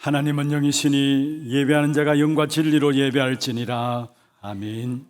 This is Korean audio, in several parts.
하나님은 영이시니 예배하는 자가 영과 진리로 예배할지니라. 아멘.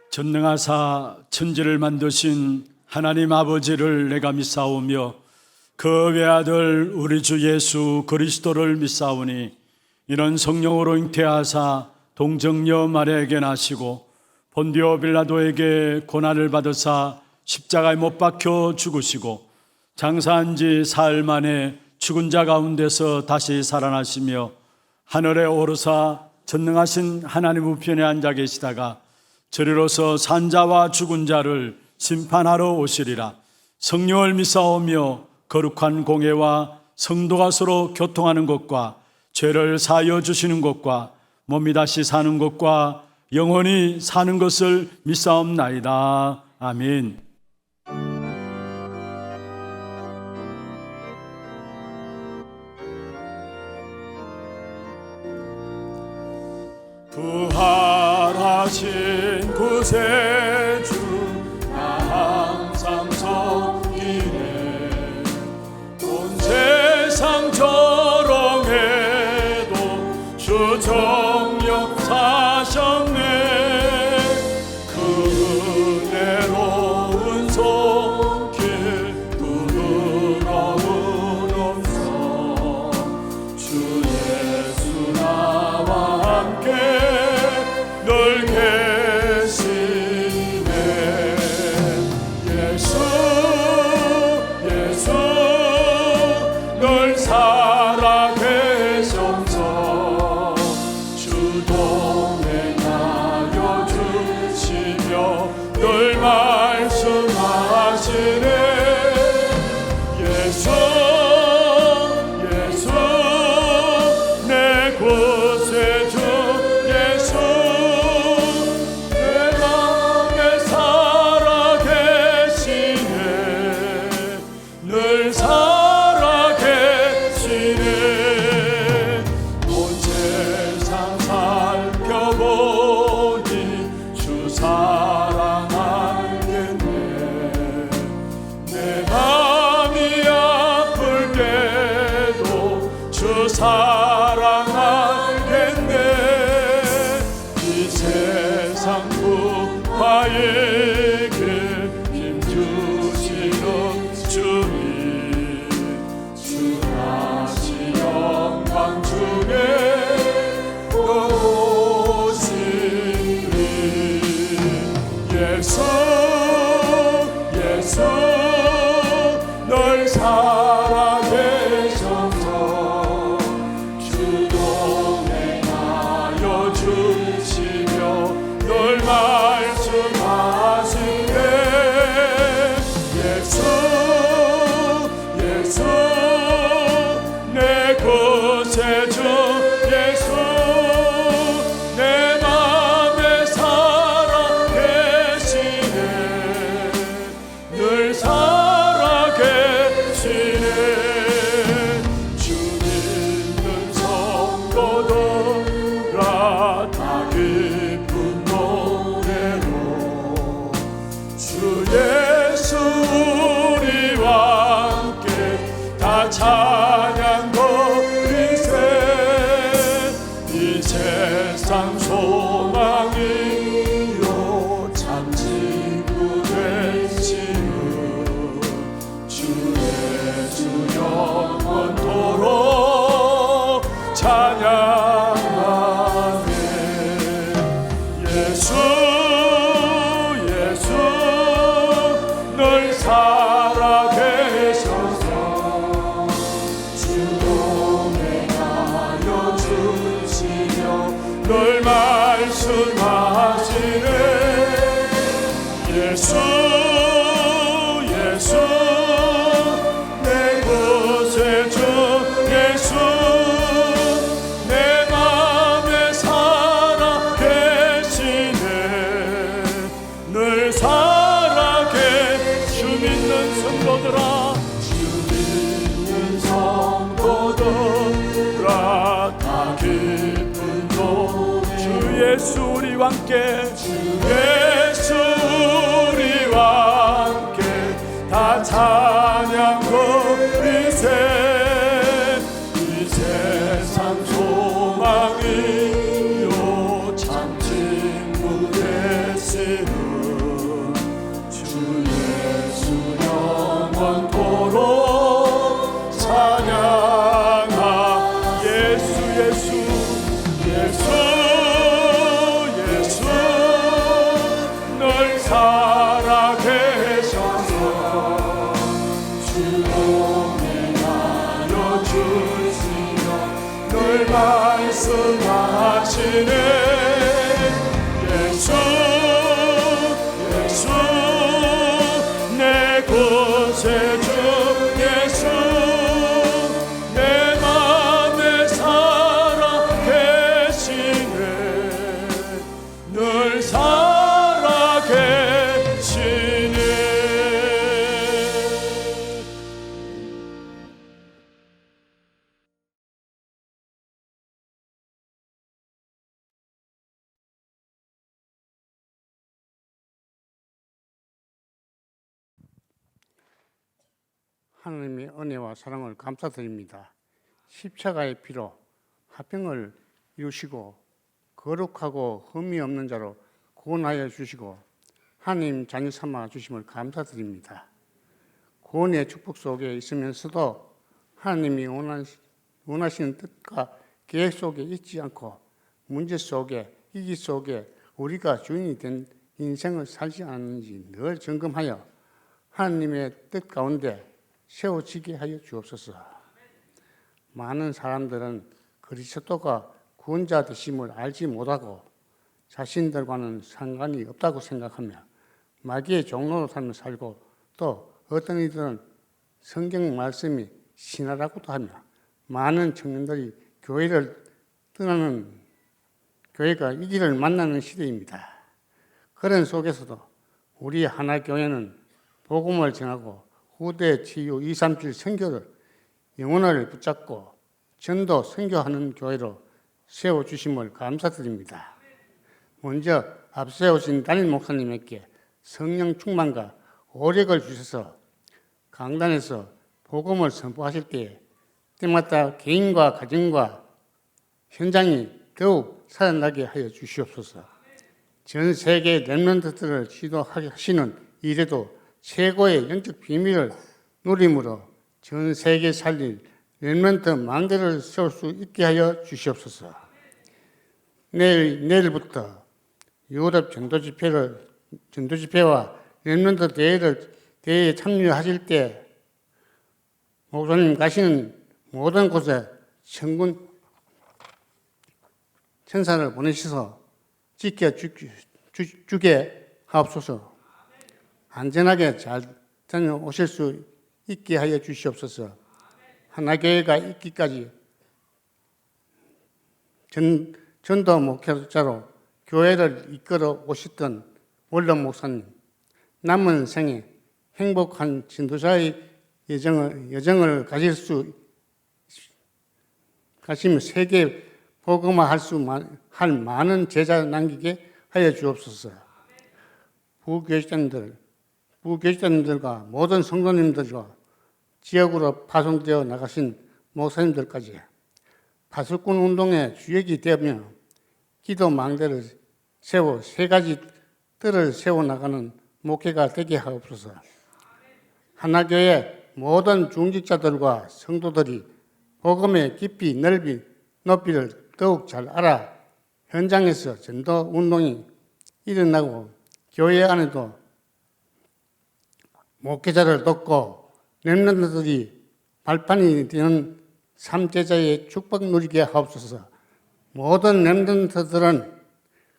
전능하사 천지를 만드신 하나님 아버지를 내가 믿사오며 그 외아들 우리 주 예수 그리스도를 믿사오니 이는 성령으로 잉태하사 동정녀 마리아에게 나시고 본디오 빌라도에게 고난을 받으사 십자가에 못 박혀 죽으시고 장사한 지 사흘 만에 죽은 자 가운데서 다시 살아나시며 하늘에 오르사 전능하신 하나님 우편에 앉아 계시다가 저리로서 산자와 죽은 자를 심판하러 오시리라. 성령을 믿사오며 거룩한 공회와 성도가 서로 교통하는 것과 죄를 사하여 주시는 것과 몸이 다시 사는 것과 영원히 사는 것을 믿사옵나이다. 아멘. 부활하신 구세주 나 항상 섬기네. 온 세상 조롱해도 주 정령 사셨네. 그 은혜로운 손길 부드러운 음성 주 예수 나와 함께 늘 계시네. 예수 예수 늘 살아계셔서 주 동행하여 주시며 늘 말씀하시네. 예수 예수 내 구세주 예수 늘 살아계시네. 온 세상 살펴보니 주 사랑하겠네. 내 맘이 아플 때도 주 사랑하겠네. 이 세상 부활의 길 힘주시는 주님 주 다시 영광 중에 오시리. 예수 예수 널 살아계셔서 주 동행하여 주시며 늘 말씀하시네. 예수 예수 내 구세주 예수 내 맘에 살아계시네. 늘 살아계시네. 주 믿는 성도들아 다 기쁜 노래로 주 예수 우리와 함께 다 찬양 드리세. 이 세상 소망이요 참 친구 되시는 주 예수 영원토록 찬양하네. 예수 예수 늘 살아계셔서 주 동행하여 주시며 늘 말씀하시네. 예수 예수 성도들아, 주님은 성도들아, 다 기쁜 노래 주 예수 우리와 함께, 주 예수 우리와 함께 다 찬양 부르세. 이 세상 소망이요 참 친구 되시는 주 예수 영원토록 찬양하. 예수 예수 예수 예수 널 살아계셔서 주 동행하여 주시며 늘 말씀하시네. 예수 예수 내 구세주 예수 내 맘에 살아계시네. 늘 살아계시네. 하나님의 은혜와 사랑을 감사드립니다. 십자가의 피로 화평을 이루시고 거룩하고 흠이 없는 자로 구원하여 주시고 하나님 자녀 삼아 주심을 감사드립니다. 구원의 축복 속에 있으면서도 하나님이 원하시는 뜻과 계획 속에 있지 않고 문제 속에 위기 속에 우리가 주인이 된 인생을 살지 않는지 늘 점검하여 하나님의 뜻 가운데 세워지게 하여 주옵소서. 많은 사람들은 그리스도가 구원자 되심을 알지 못하고 자신들과는 상관이 없다고 생각하며 마귀의 종로로 살고, 또 어떤 이들은 성경 말씀이 신화라고도 하며 많은 청년들이 교회를 떠나는, 교회가 이 길을 만나는 시대입니다. 그런 속에서도 우리 하나교회는 복음을 전하고 후대 치유 237 선교를 영혼을 붙잡고 전도 선교하는 교회로 세워주심을 감사드립니다. 먼저 앞세우신 담임 목사님에게 성령 충만과 오력을 주셔서 강단에서 복음을 선포하실 때마다 개인과 가정과 현장이 더욱 살아나게 하여 주시옵소서. 전 세계 렘넌트들을 지도하시는 일에도 최고의 영적 비밀을 누림으로 전 세계 살릴 렘넌트 망대를 세울 수 있게 하여 주시옵소서. 내일부터 유럽 전도 집회와 렘넌트 대회에 참여하실 때 목사님 가시는 모든 곳에 천군 천사를 보내셔서 지켜주게 하옵소서. 안전하게 잘 다녀오실 수 있게 하여 주시옵소서. 하나교회가 있기까지 전도 목회자로 교회를 이끌어 오셨던 원로 목사님, 남은 생에 행복한 전도자의 여정을 가시며 세계 복음화할 할 많은 제자 남기게 하여 주옵소서. 부교육자님들과 모든 성도님들과 지역으로 파송되어 나가신 목사님들까지 파수꾼 운동의 주역이 되며 기도 망대를 세워 세 가지 뜰을 세워나가는 목회가 되게 하옵소서. 하나교회 모든 중직자들과 성도들이 복음의 깊이 높이를 더욱 잘 알아 현장에서 전도 운동이 일어나고 교회 안에도 목회자를 돕고 렘넌트들이 발판이 되는 삼제자의 축복 누리게 하옵소서. 모든 렘넌트들은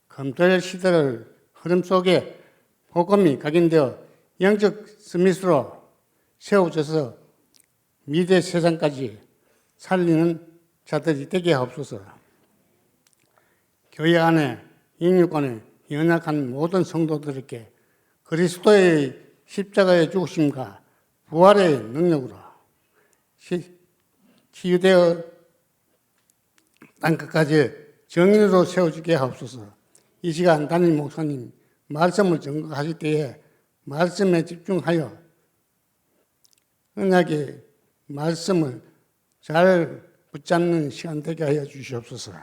검토의 시대를 흐름 속에 복음이 각인되어 영적 스미스로 세워져서 미래 세상까지 살리는 자들이 되게 하옵소서. 교회 안에 영육간에 연약한 모든 성도들에게 그리스도의 십자가의 죽으심과 부활의 능력으로 치유되어 땅끝까지 정인으로 세워주게 하옵소서. 이 시간 담임 목사님 말씀을 전거하실 때에 말씀에 집중하여 언약의 말씀을 잘 붙잡는 시간 되게 하여 주시옵소서.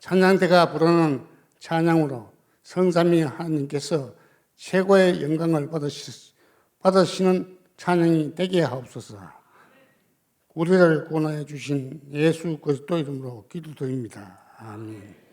찬양대가 부르는 찬양으로 성삼위 하나님께서 최고의 영광을 받으시는 찬양이 되게 하옵소서. 우리를 구원하여 주신 예수 그리스도 이름으로 기도드립니다. 아멘.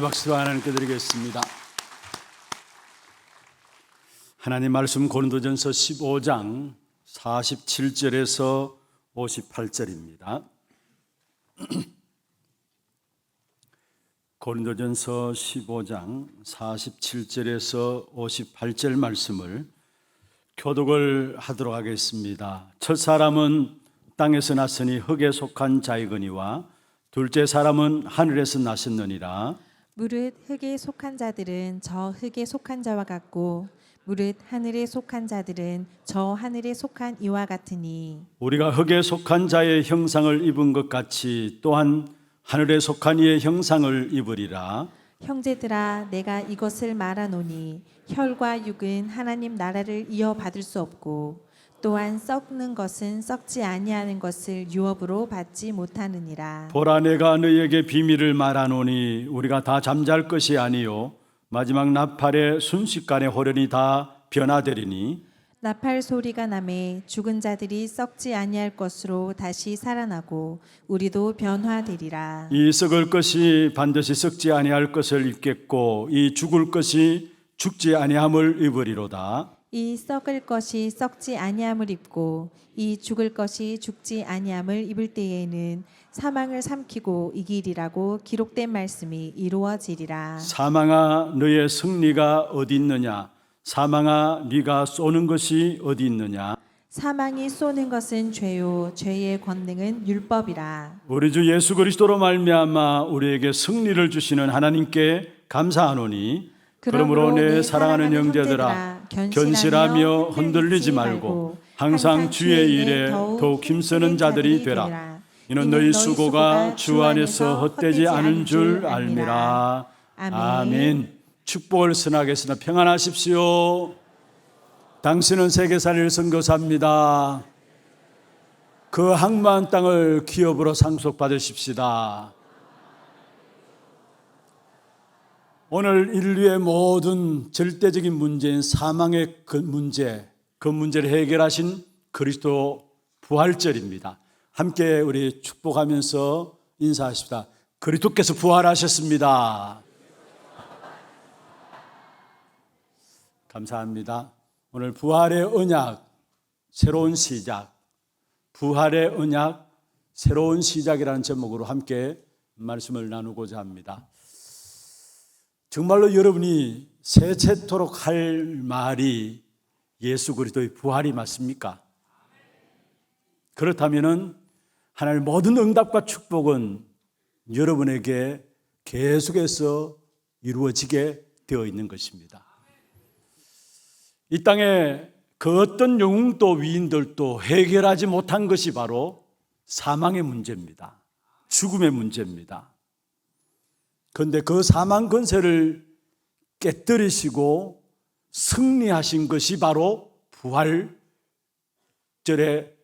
영광의 박수로 하나님께 드리겠습니다. 하나님 말씀 고린도전서 15장 47절에서 58절입니다. 고린도전서 15장 47절에서 58절 말씀을 교독을 하도록 하겠습니다. 첫 사람은 땅에서 났으니 흙에 속한 자이거니와 둘째 사람은 하늘에서 나셨느니라. 무릇 흙에 속한 자들은 저 흙에 속한 자와 같고 무릇 하늘에 속한 자들은 저 하늘에 속한 이와 같으니 우리가 흙에 속한 자의 형상을 입은 것 같이 또한 하늘에 속한 이의 형상을 입으리라. 형제들아 내가 이것을 말하노니 혈과 육은 하나님 나라를 이어받을 수 없고 또한 썩는 것은 썩지 아니하는 것을 유업으로 받지 못하느니라. 보라 내가 너희에게 비밀을 말하노니 우리가 다 잠잘 것이 아니요 마지막 나팔의 순식간에 호련히 다 변화되리니 나팔 소리가 나매 죽은 자들이 썩지 아니할 것으로 다시 살아나고 우리도 변화되리라. 이 썩을 것이 반드시 썩지 아니할 것을 입겠고 이 죽을 것이 죽지 아니함을 입으리로다. 이 썩을 것이 썩지 아니함을 입고 이 죽을 것이 죽지 아니함을 입을 때에는 사망을 삼키고 이기리라고 기록된 말씀이 이루어지리라. 사망아 너의 승리가 어디 있느냐? 사망아 네가 쏘는 것이 어디 있느냐? 사망이 쏘는 것은 죄요 죄의 권능은 율법이라. 우리 주 예수 그리스도로 말미암아 우리에게 승리를 주시는 하나님께 감사하노니 그러므로 내 사랑하는 형제들아 견실하며 흔들리지 말고 항상 주의 일에 더욱 힘쓰는 자들이 되라. 이는 너희 수고가 주 안에서 헛되지 않은 줄 알미라. 아멘. 축복을 선하겠습니다. 평안하십시오. 당신은 세계살이를 선교사입니다. 그 항만한 땅을 기업으로 상속받으십시다. 오늘 인류의 모든 절대적인 문제인 사망의 그 문제를 해결하신 그리스도 부활절입니다. 함께 우리 축복하면서 인사하십시다. 그리스도께서 부활하셨습니다. 감사합니다. 오늘 부활의 언약, 새로운 시작, 부활의 언약, 새로운 시작이라는 제목으로 함께 말씀을 나누고자 합니다. 정말로 여러분이 세세토록 할 말이 예수 그리스도의 부활이 맞습니까? 그렇다면 하나님의 모든 응답과 축복은 여러분에게 계속해서 이루어지게 되어 있는 것입니다. 이 땅에 그 어떤 영웅도 위인들도 해결하지 못한 것이 바로 사망의 문제입니다. 죽음의 문제입니다. 그런데 그 사망 권세를 깨뜨리시고 승리하신 것이 바로 부활절의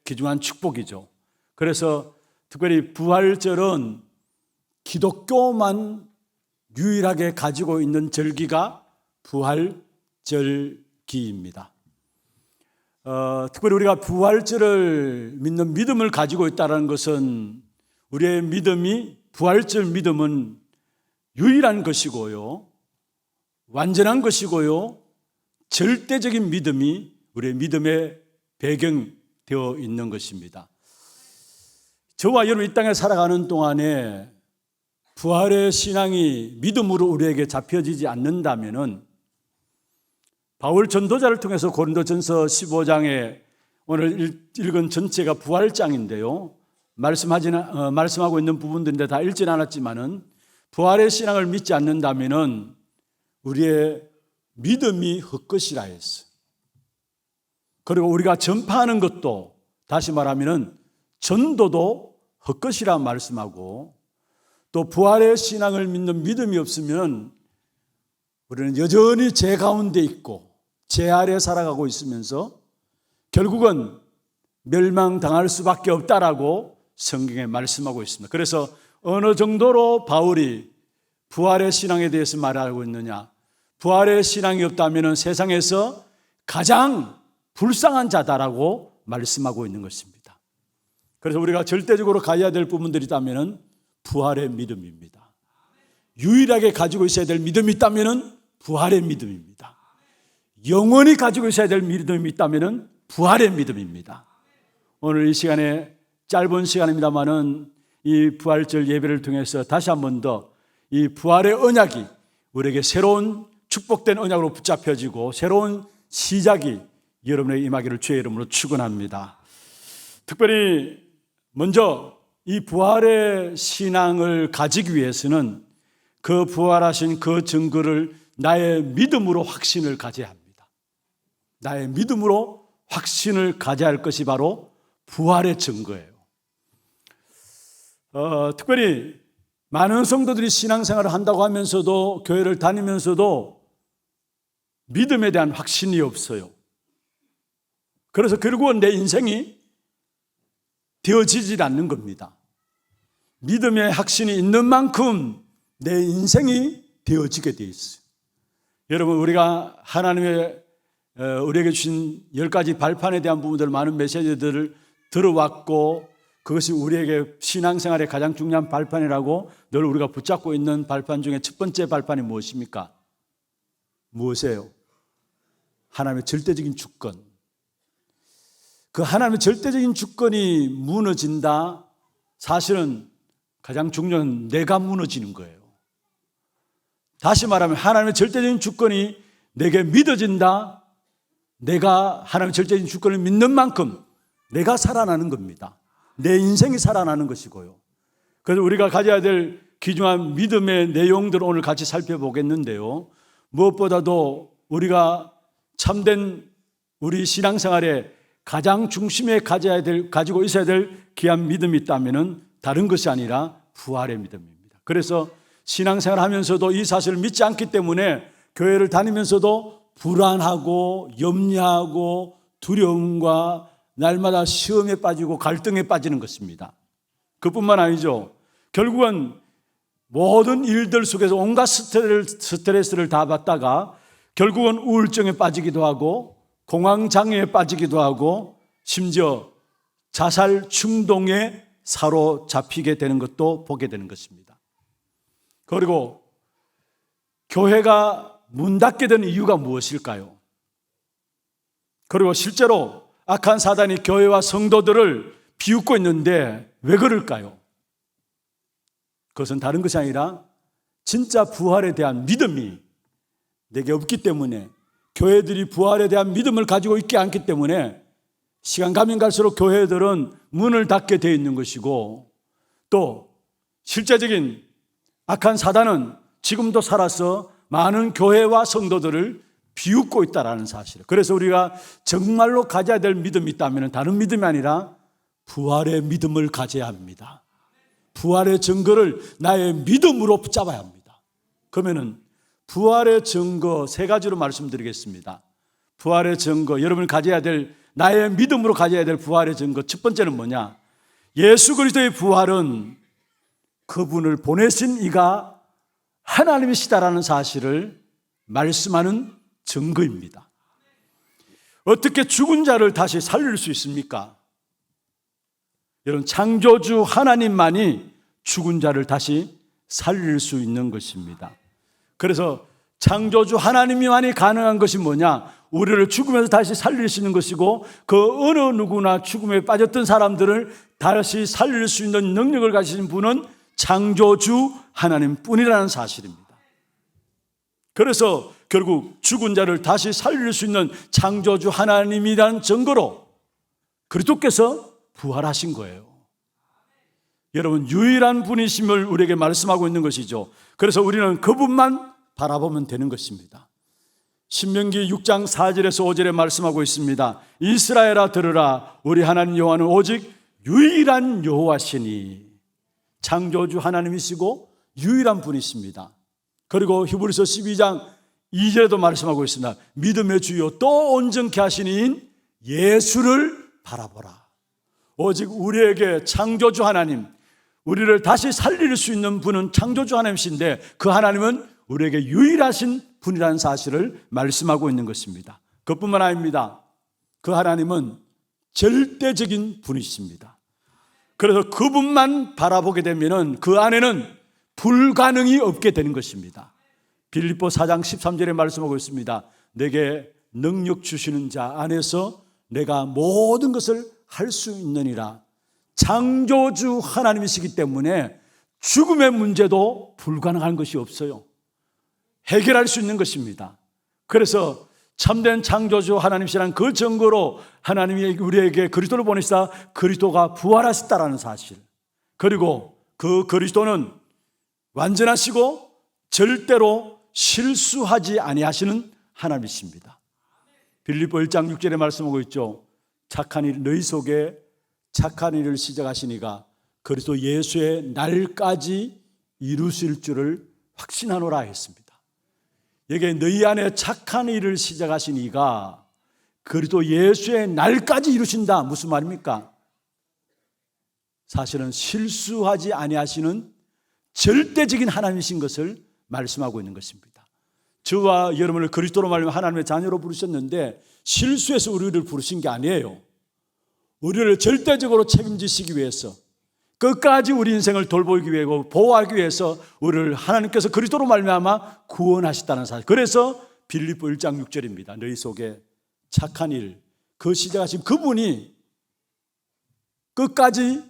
귀중한 축복이죠. 그래서 특별히 부활절은 기독교만 유일하게 가지고 있는 절기가 부활절기입니다. 특별히 우리가 부활절을 믿는 믿음을 가지고 있다는 것은 우리의 믿음이 부활절 믿음은 유일한 것이고요, 완전한 것이고요, 절대적인 믿음이 우리의 믿음의 배경되어 있는 것입니다. 저와 여러분 이 땅에 살아가는 동안에 부활의 신앙이 믿음으로 우리에게 잡혀지지 않는다면은 바울 전도자를 통해서 고린도전서 15장에 오늘 읽은 전체가 부활장인데요. 말씀하고 있는 부분들인데 다 읽진 않았지만은 부활의 신앙을 믿지 않는다면은 우리의 믿음이 헛것이라 했어요. 그리고 우리가 전파하는 것도 다시 말하면은 전도도 헛것이라 말씀하고 또 부활의 신앙을 믿는 믿음이 없으면 우리는 여전히 죄 가운데 있고 죄 아래 살아가고 있으면서 결국은 멸망당할 수밖에 없다라고 성경에 말씀하고 있습니다. 그래서 어느 정도로 바울이 부활의 신앙에 대해서 말하고 있느냐? 부활의 신앙이 없다면 세상에서 가장 불쌍한 자다라고 말씀하고 있는 것입니다. 그래서 우리가 절대적으로 가야 될 부분들이 있다면 부활의 믿음입니다. 유일하게 가지고 있어야 될 믿음이 있다면 부활의 믿음입니다. 영원히 가지고 있어야 될 믿음이 있다면 부활의 믿음입니다. 오늘 이 시간에 짧은 시간입니다만은 이 부활절 예배를 통해서 다시 한 번 더 이 부활의 언약이 우리에게 새로운 축복된 언약으로 붙잡혀지고 새로운 시작이 여러분에게 임하기를 주의 이름으로 축원합니다. 특별히 먼저 이 부활의 신앙을 가지기 위해서는 그 부활하신 그 증거를 나의 믿음으로 확신을 가져야 합니다. 나의 믿음으로 확신을 가져야 할 것이 바로 부활의 증거예요. 특별히 많은 성도들이 신앙생활을 한다고 하면서도 교회를 다니면서도 믿음에 대한 확신이 없어요. 그래서 결국은 내 인생이 되어지질 않는 겁니다. 믿음의 확신이 있는 만큼 내 인생이 되어지게 되어 있어요. 여러분, 우리가 하나님의 우리에게 주신 10가지 발판에 대한 부분들, 많은 메시지들을 들어왔고 그것이 우리에게 신앙생활의 가장 중요한 발판이라고 늘 우리가 붙잡고 있는 발판 중에 첫 번째 발판이 무엇입니까? 무엇이에요? 하나님의 절대적인 주권. 그 하나님의 절대적인 주권이 무너진다. 사실은 가장 중요한 내가 무너지는 거예요. 다시 말하면 하나님의 절대적인 주권이 내게 믿어진다. 내가 하나님의 절대적인 주권을 믿는 만큼 내가 살아나는 겁니다. 내 인생이 살아나는 것이고요. 그래서 우리가 가져야 될 귀중한 믿음의 내용들을 오늘 같이 살펴보겠는데요. 무엇보다도 우리가 참된 우리 신앙생활에 가장 중심에 가지고 있어야 될 귀한 믿음이 있다면 다른 것이 아니라 부활의 믿음입니다. 그래서 신앙생활 하면서도 이 사실을 믿지 않기 때문에 교회를 다니면서도 불안하고 염려하고 두려움과 날마다 시험에 빠지고 갈등에 빠지는 것입니다. 그뿐만 아니죠. 결국은 모든 일들 속에서 온갖 스트레스를 다 받다가 결국은 우울증에 빠지기도 하고 공황장애에 빠지기도 하고 심지어 자살 충동에 사로잡히게 되는 것도 보게 되는 것입니다. 그리고 교회가 문 닫게 된 이유가 무엇일까요? 그리고 실제로 악한 사단이 교회와 성도들을 비웃고 있는데 왜 그럴까요? 그것은 다른 것이 아니라 진짜 부활에 대한 믿음이 내게 없기 때문에, 교회들이 부활에 대한 믿음을 가지고 있지 않기 때문에 시간 가면 갈수록 교회들은 문을 닫게 되어 있는 것이고, 또 실제적인 악한 사단은 지금도 살아서 많은 교회와 성도들을 비웃고 있다는 사실. 그래서 우리가 정말로 가져야 될 믿음이 있다면 다른 믿음이 아니라 부활의 믿음을 가져야 합니다. 부활의 증거를 나의 믿음으로 붙잡아야 합니다. 그러면은 부활의 증거 3가지로 말씀드리겠습니다. 부활의 증거, 여러분이 가져야 될, 나의 믿음으로 가져야 될 부활의 증거 첫 번째는 뭐냐? 예수 그리스도의 부활은 그분을 보내신 이가 하나님이시다라는 사실을 말씀하는 증거입니다. 어떻게 죽은 자를 다시 살릴 수 있습니까? 여러분, 창조주 하나님만이 죽은 자를 다시 살릴 수 있는 것입니다. 그래서 창조주 하나님만이 가능한 것이 뭐냐? 우리를 죽음에서 다시 살릴 수 있는 것이고, 그 어느 누구나 죽음에 빠졌던 사람들을 다시 살릴 수 있는 능력을 가지신 분은 창조주 하나님뿐이라는 사실입니다. 그래서 결국 죽은 자를 다시 살릴 수 있는 창조주 하나님이라는 증거로 그리스도께서 부활하신 거예요. 여러분, 유일한 분이심을 우리에게 말씀하고 있는 것이죠. 그래서 우리는 그분만 바라보면 되는 것입니다. 신명기 6장 4절에서 5절에 말씀하고 있습니다. 이스라엘아 들으라, 우리 하나님 여호와는 오직 유일한 여호와시니. 창조주 하나님이시고 유일한 분이십니다. 그리고 히브리서 12장 2절에도 말씀하고 있습니다. 믿음의 주요 또 온전케 하신 이인 예수를 바라보라. 오직 우리에게 창조주 하나님, 우리를 다시 살릴 수 있는 분은 창조주 하나님이신데, 그 하나님은 우리에게 유일하신 분이라는 사실을 말씀하고 있는 것입니다. 그뿐만 아닙니다. 그 하나님은 절대적인 분이십니다. 그래서 그분만 바라보게 되면 그 안에는 불가능이 없게 되는 것입니다. 빌립보 4장 13절에 말씀하고 있습니다. 내게 능력 주시는 자 안에서 내가 모든 것을 할 수 있느니라. 창조주 하나님이시기 때문에 죽음의 문제도 불가능한 것이 없어요. 해결할 수 있는 것입니다. 그래서 참된 창조주 하나님이시라는 그 증거로 하나님이 우리에게 그리스도를 보내시다 그리스도가 부활하셨다라는 사실, 그리고 그 그리스도는 완전하시고 절대로 실수하지 아니하시는 하나님이십니다. 빌립보 1장 6절에 말씀하고 있죠. 착한 일 너희 속에 착한 일을 시작하시니가 그리스도 예수의 날까지 이루실 줄을 확신하노라 했습니다. 여기에 너희 안에 착한 일을 시작하시니가 그리스도 예수의 날까지 이루신다. 무슨 말입니까? 사실은 실수하지 아니하시는 절대적인 하나님이신 것을 말씀하고 있는 것입니다. 저와 여러분을 그리스도로 말하면 하나님의 자녀로 부르셨는데 실수해서 우리를 부르신 게 아니에요. 우리를 절대적으로 책임지시기 위해서, 끝까지 우리 인생을 돌보기 위하고 보호하기 위해서 우리를 하나님께서 그리스도로 말미암아 구원하셨다는 사실. 그래서 빌립보 1장 6절입니다. 너희 속에 착한 일, 그 시작하신 그분이 끝까지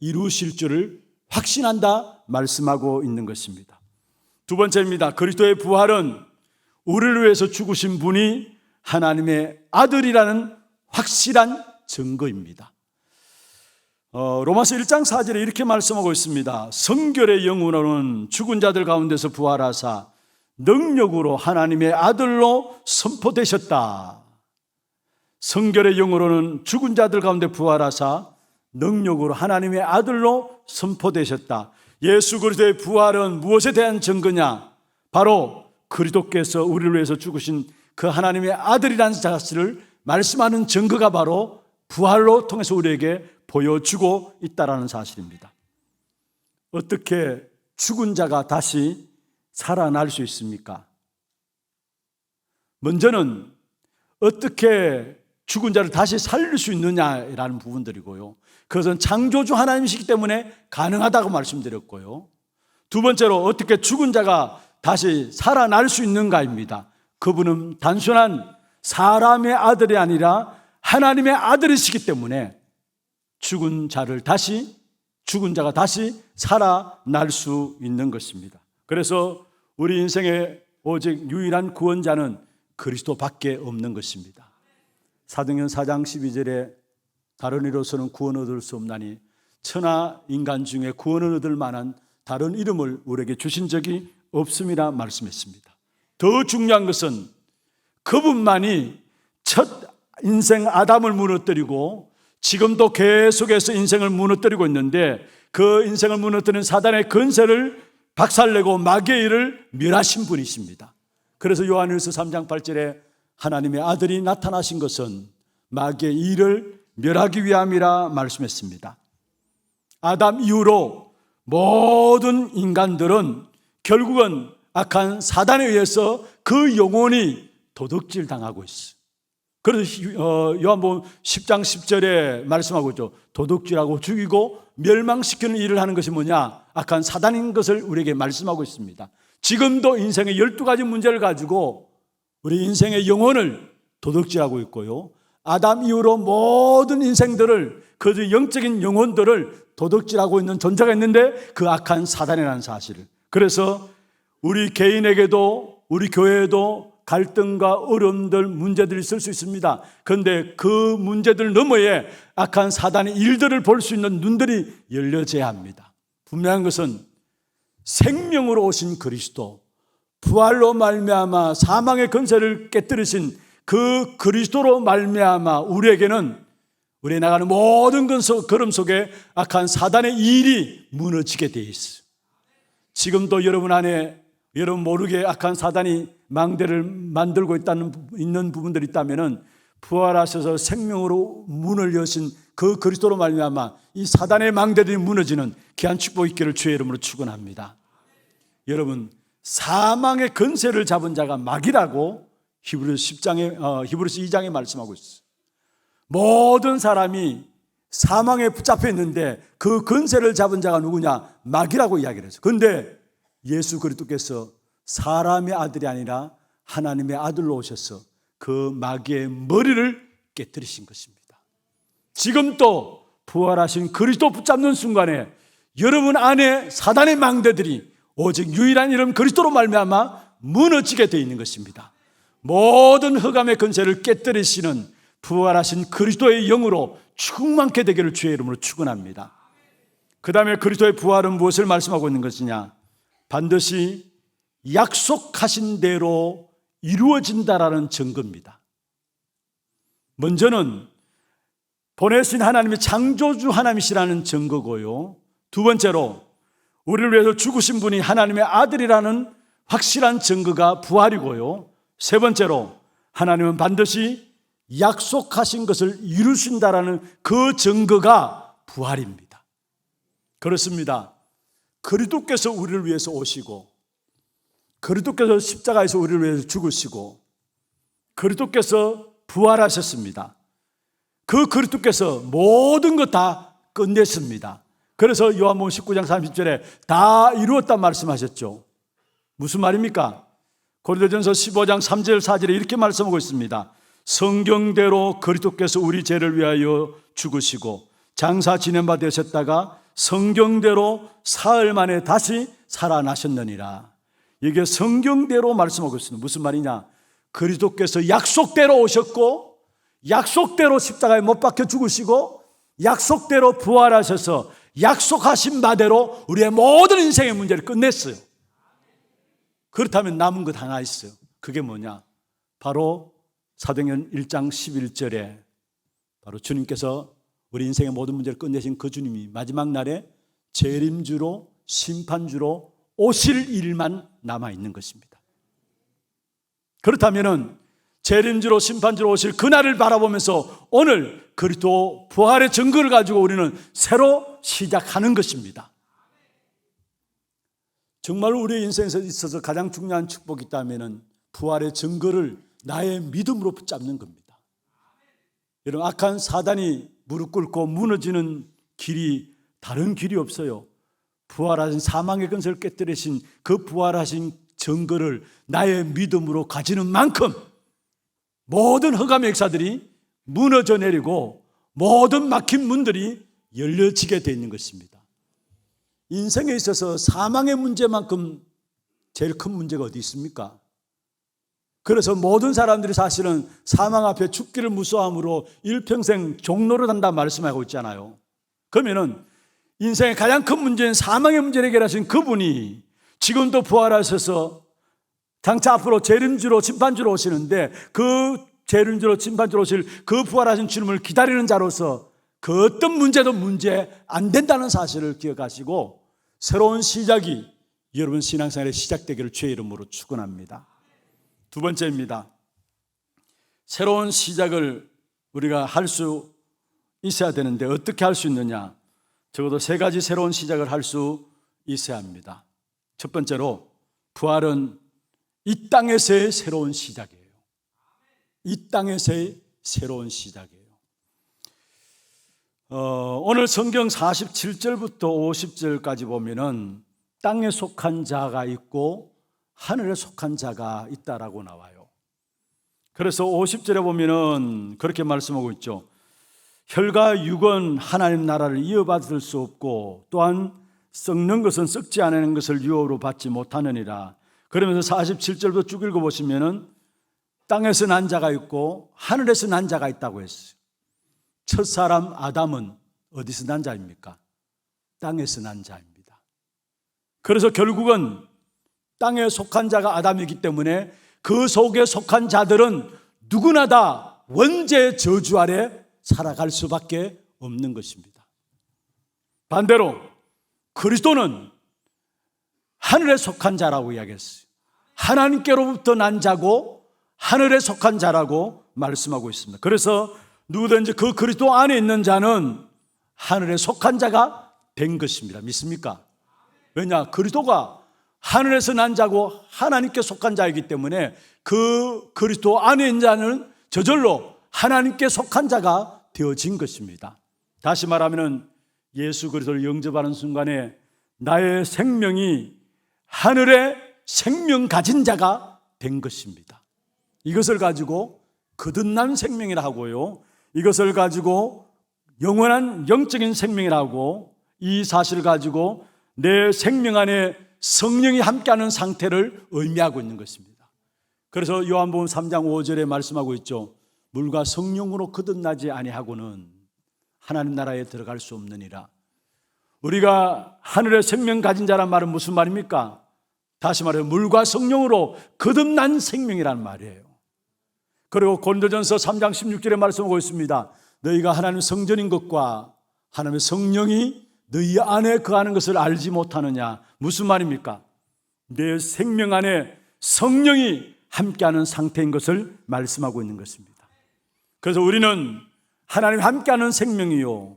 이루실 줄을 확신한다 말씀하고 있는 것입니다. 두 번째입니다. 그리스도의 부활은 우리를 위해서 죽으신 분이 하나님의 아들이라는 확실한 증거입니다. 로마서 1장 4절에 이렇게 말씀하고 있습니다. 성결의 영으로는 죽은 자들 가운데서 부활하사 능력으로 하나님의 아들로 선포되셨다. 성결의 영으로는 죽은 자들 가운데 부활하사 능력으로 하나님의 아들로 선포되셨다. 예수 그리스도의 부활은 무엇에 대한 증거냐? 바로 그리스도께서 우리를 위해서 죽으신 그 하나님의 아들이라는 사실을 말씀하는 증거가 바로 부활로 통해서 우리에게 보여주고 있다는 사실입니다. 어떻게 죽은 자가 다시 살아날 수 있습니까? 먼저는 어떻게 죽은 자를 다시 살릴 수 있느냐라는 부분들이고요. 그것은 창조주 하나님이시기 때문에 가능하다고 말씀드렸고요. 두 번째로 어떻게 죽은 자가 다시 살아날 수 있는가입니다. 그분은 단순한 사람의 아들이 아니라 하나님의 아들이시기 때문에 죽은 자가 다시 살아날 수 있는 것입니다. 그래서 우리 인생의 오직 유일한 구원자는 그리스도밖에 없는 것입니다. 사도행전 4장 12절에 다른 이로서는 구원 얻을 수 없나니 천하 인간 중에 구원을 얻을 만한 다른 이름을 우리에게 주신 적이 없음이라 말씀했습니다. 더 중요한 것은 그분만이 첫 인생 아담을 무너뜨리고 지금도 계속해서 인생을 무너뜨리고 있는데 그 인생을 무너뜨리는 사단의 권세를 박살내고 마귀의 일을 멸하신 분이십니다. 그래서 요한일서 3장 8절에 하나님의 아들이 나타나신 것은 마귀의 일을 멸하기 위함이라 말씀했습니다. 아담 이후로 모든 인간들은 결국은 악한 사단에 의해서 그 영혼이 도둑질 당하고 있어요. 그래서 요한복음 10장 10절에 말씀하고 있죠. 도둑질하고 죽이고 멸망시키는 일을 하는 것이 뭐냐? 악한 사단인 것을 우리에게 말씀하고 있습니다. 지금도 인생의 12가지 문제를 가지고 우리 인생의 영혼을 도둑질하고 있고요. 아담 이후로 모든 인생들을, 그 영적인 영혼들을 도둑질하고 있는 존재가 있는데 그 악한 사단이라는 사실을. 그래서 우리 개인에게도 우리 교회에도 갈등과 어려움들, 문제들이 있을 수 있습니다. 그런데 그 문제들 너머에 악한 사단의 일들을 볼 수 있는 눈들이 열려져야 합니다. 분명한 것은 생명으로 오신 그리스도, 부활로 말미암아 사망의 권세를 깨뜨리신 그 그리스도로 말미암아 우리에게는 우리에 나가는 모든 걸음 속에 악한 사단의 일이 무너지게 되어 있어요. 지금도 여러분 안에 여러분 모르게 악한 사단이 망대를 만들고 있는 부분들이 있다면 부활하셔서 생명으로 문을 여신 그 그리스도로 말미암아 이 사단의 망대들이 무너지는 귀한 축복이 있기를 주의 이름으로 축원합니다. 여러분, 사망의 권세를 잡은 자가 마귀라고 히브리서 2장에 말씀하고 있어요. 모든 사람이 사망에 붙잡혀 있는데 그 권세를 잡은 자가 누구냐? 마귀라고 이야기를 했어요. 그런데 예수 그리스도께서 사람의 아들이 아니라 하나님의 아들로 오셔서 그 마귀의 머리를 깨뜨리신 것입니다. 지금 또 부활하신 그리스도 붙잡는 순간에 여러분 안에 사단의 망대들이 오직 유일한 이름 그리스도로 말미암아 무너지게 되어 있는 것입니다. 모든 흑암의 권세를 깨뜨리시는 부활하신 그리스도의 영으로 충만케 되기를 주의 이름으로 축원합니다. 그 다음에 그리스도의 부활은 무엇을 말씀하고 있는 것이냐? 반드시 약속하신 대로 이루어진다라는 증거입니다. 먼저는 보내신 하나님이 창조주 하나님이시라는 증거고요. 두 번째로 우리를 위해서 죽으신 분이 하나님의 아들이라는 확실한 증거가 부활이고요. 세 번째로 하나님은 반드시 약속하신 것을 이루신다라는 그 증거가 부활입니다. 그렇습니다. 그리스도께서 우리를 위해서 오시고, 그리스도께서 십자가에서 우리를 위해서 죽으시고, 그리스도께서 부활하셨습니다. 그 그리스도께서 모든 것 다 끝냈습니다. 그래서 요한복음 19장 30절에 다 이루었다 말씀하셨죠. 무슨 말입니까? 고린도전서 15장 3절 4절에 이렇게 말씀하고 있습니다. 성경대로 그리스도께서 우리 죄를 위하여 죽으시고 장사 지낸 바 되셨다가 성경대로 사흘 만에 다시 살아나셨느니라. 이게 성경대로 말씀하고 있습니다. 무슨 말이냐? 그리스도께서 약속대로 오셨고, 약속대로 십자가에 못 박혀 죽으시고, 약속대로 부활하셔서 약속하신 바대로 우리의 모든 인생의 문제를 끝냈어요. 그렇다면 남은 것 하나 있어요. 그게 뭐냐? 바로 사도행전 1장 11절에 바로 주님께서 우리 인생의 모든 문제를 끝내신 그 주님이 마지막 날에 재림주로 심판주로 오실 일만 남아있는 것입니다. 그렇다면 재림주로 심판주로 오실 그날을 바라보면서 오늘 그리스도 부활의 증거를 가지고 우리는 새로 시작하는 것입니다. 정말 우리의 인생에서 있어서 가장 중요한 축복이 있다면 부활의 증거를 나의 믿음으로 붙잡는 겁니다. 여러분, 악한 사단이 무릎 꿇고 무너지는 길이 다른 길이 없어요. 부활하신 사망의 근세를 깨뜨리신 그 부활하신 증거를 나의 믿음으로 가지는 만큼 모든 흑암의 역사들이 무너져 내리고 모든 막힌 문들이 열려지게 되어 있는 것입니다. 인생에 있어서 사망의 문제만큼 제일 큰 문제가 어디 있습니까? 그래서 모든 사람들이 사실은 사망 앞에 죽기를 무서워함으로 일평생 종로를 한다 말씀하고 있잖아요. 그러면은 인생의 가장 큰 문제인 사망의 문제를 해결하신 그분이 지금도 부활하셔서 장차 앞으로 재림주로 심판주로 오시는데 그 재림주로 심판주로 오실 그 부활하신 주님을 기다리는 자로서 그 어떤 문제도 문제 안 된다는 사실을 기억하시고 새로운 시작이 여러분 신앙생활에 시작되기를 주의 이름으로 축원합니다. 두 번째입니다. 새로운 시작을 우리가 할 수 있어야 되는데 어떻게 할 수 있느냐? 적어도 세 가지 새로운 시작을 할 수 있어야 합니다. 첫 번째로 부활은 이 땅에서의 새로운 시작이에요. 이 땅에서의 새로운 시작이에요. 오늘 성경 47절부터 50절까지 보면은 땅에 속한 자가 있고 하늘에 속한 자가 있다라고 나와요. 그래서 50절에 보면은 그렇게 말씀하고 있죠. 혈과 육은 하나님 나라를 이어받을 수 없고 또한 썩는 것은 썩지 않는 것을 유업으로 받지 못하느니라. 그러면서 47절부터 쭉 읽어보시면은 땅에서 난 자가 있고 하늘에서 난 자가 있다고 했어요. 첫 사람 아담은 어디서 난 자입니까? 땅에서 난 자입니다. 그래서 결국은 땅에 속한 자가 아담이기 때문에 그 속에 속한 자들은 누구나 다 원죄의 저주 아래 살아갈 수밖에 없는 것입니다. 반대로 그리스도는 하늘에 속한 자라고 이야기했어요. 하나님께로부터 난 자고 하늘에 속한 자라고 말씀하고 있습니다. 그래서 누구든지 그 그리스도 안에 있는 자는 하늘에 속한 자가 된 것입니다. 믿습니까? 왜냐? 그리스도가 하늘에서 난 자고 하나님께 속한 자이기 때문에 그 그리스도 안에 있는 자는 저절로 하나님께 속한 자가 되어진 것입니다. 다시 말하면 예수 그리스도를 영접하는 순간에 나의 생명이 하늘의 생명 가진 자가 된 것입니다. 이것을 가지고 거듭난 생명이라 하고요, 이것을 가지고 영원한 영적인 생명이라 하고, 이 사실을 가지고 내 생명 안에 성령이 함께하는 상태를 의미하고 있는 것입니다. 그래서 요한복음 3장 5절에 말씀하고 있죠. 물과 성령으로 거듭나지 아니하고는 하나님 나라에 들어갈 수 없느니라. 우리가 하늘의 생명 가진 자란 말은 무슨 말입니까? 다시 말해 물과 성령으로 거듭난 생명이라는 말이에요. 그리고 고린도전서 3장 16절에 말씀하고 있습니다. 너희가 하나님의 성전인 것과 하나님의 성령이 너희 안에 거하는 것을 알지 못하느냐. 무슨 말입니까? 내 생명 안에 성령이 함께하는 상태인 것을 말씀하고 있는 것입니다. 그래서 우리는 하나님 함께하는 생명이요,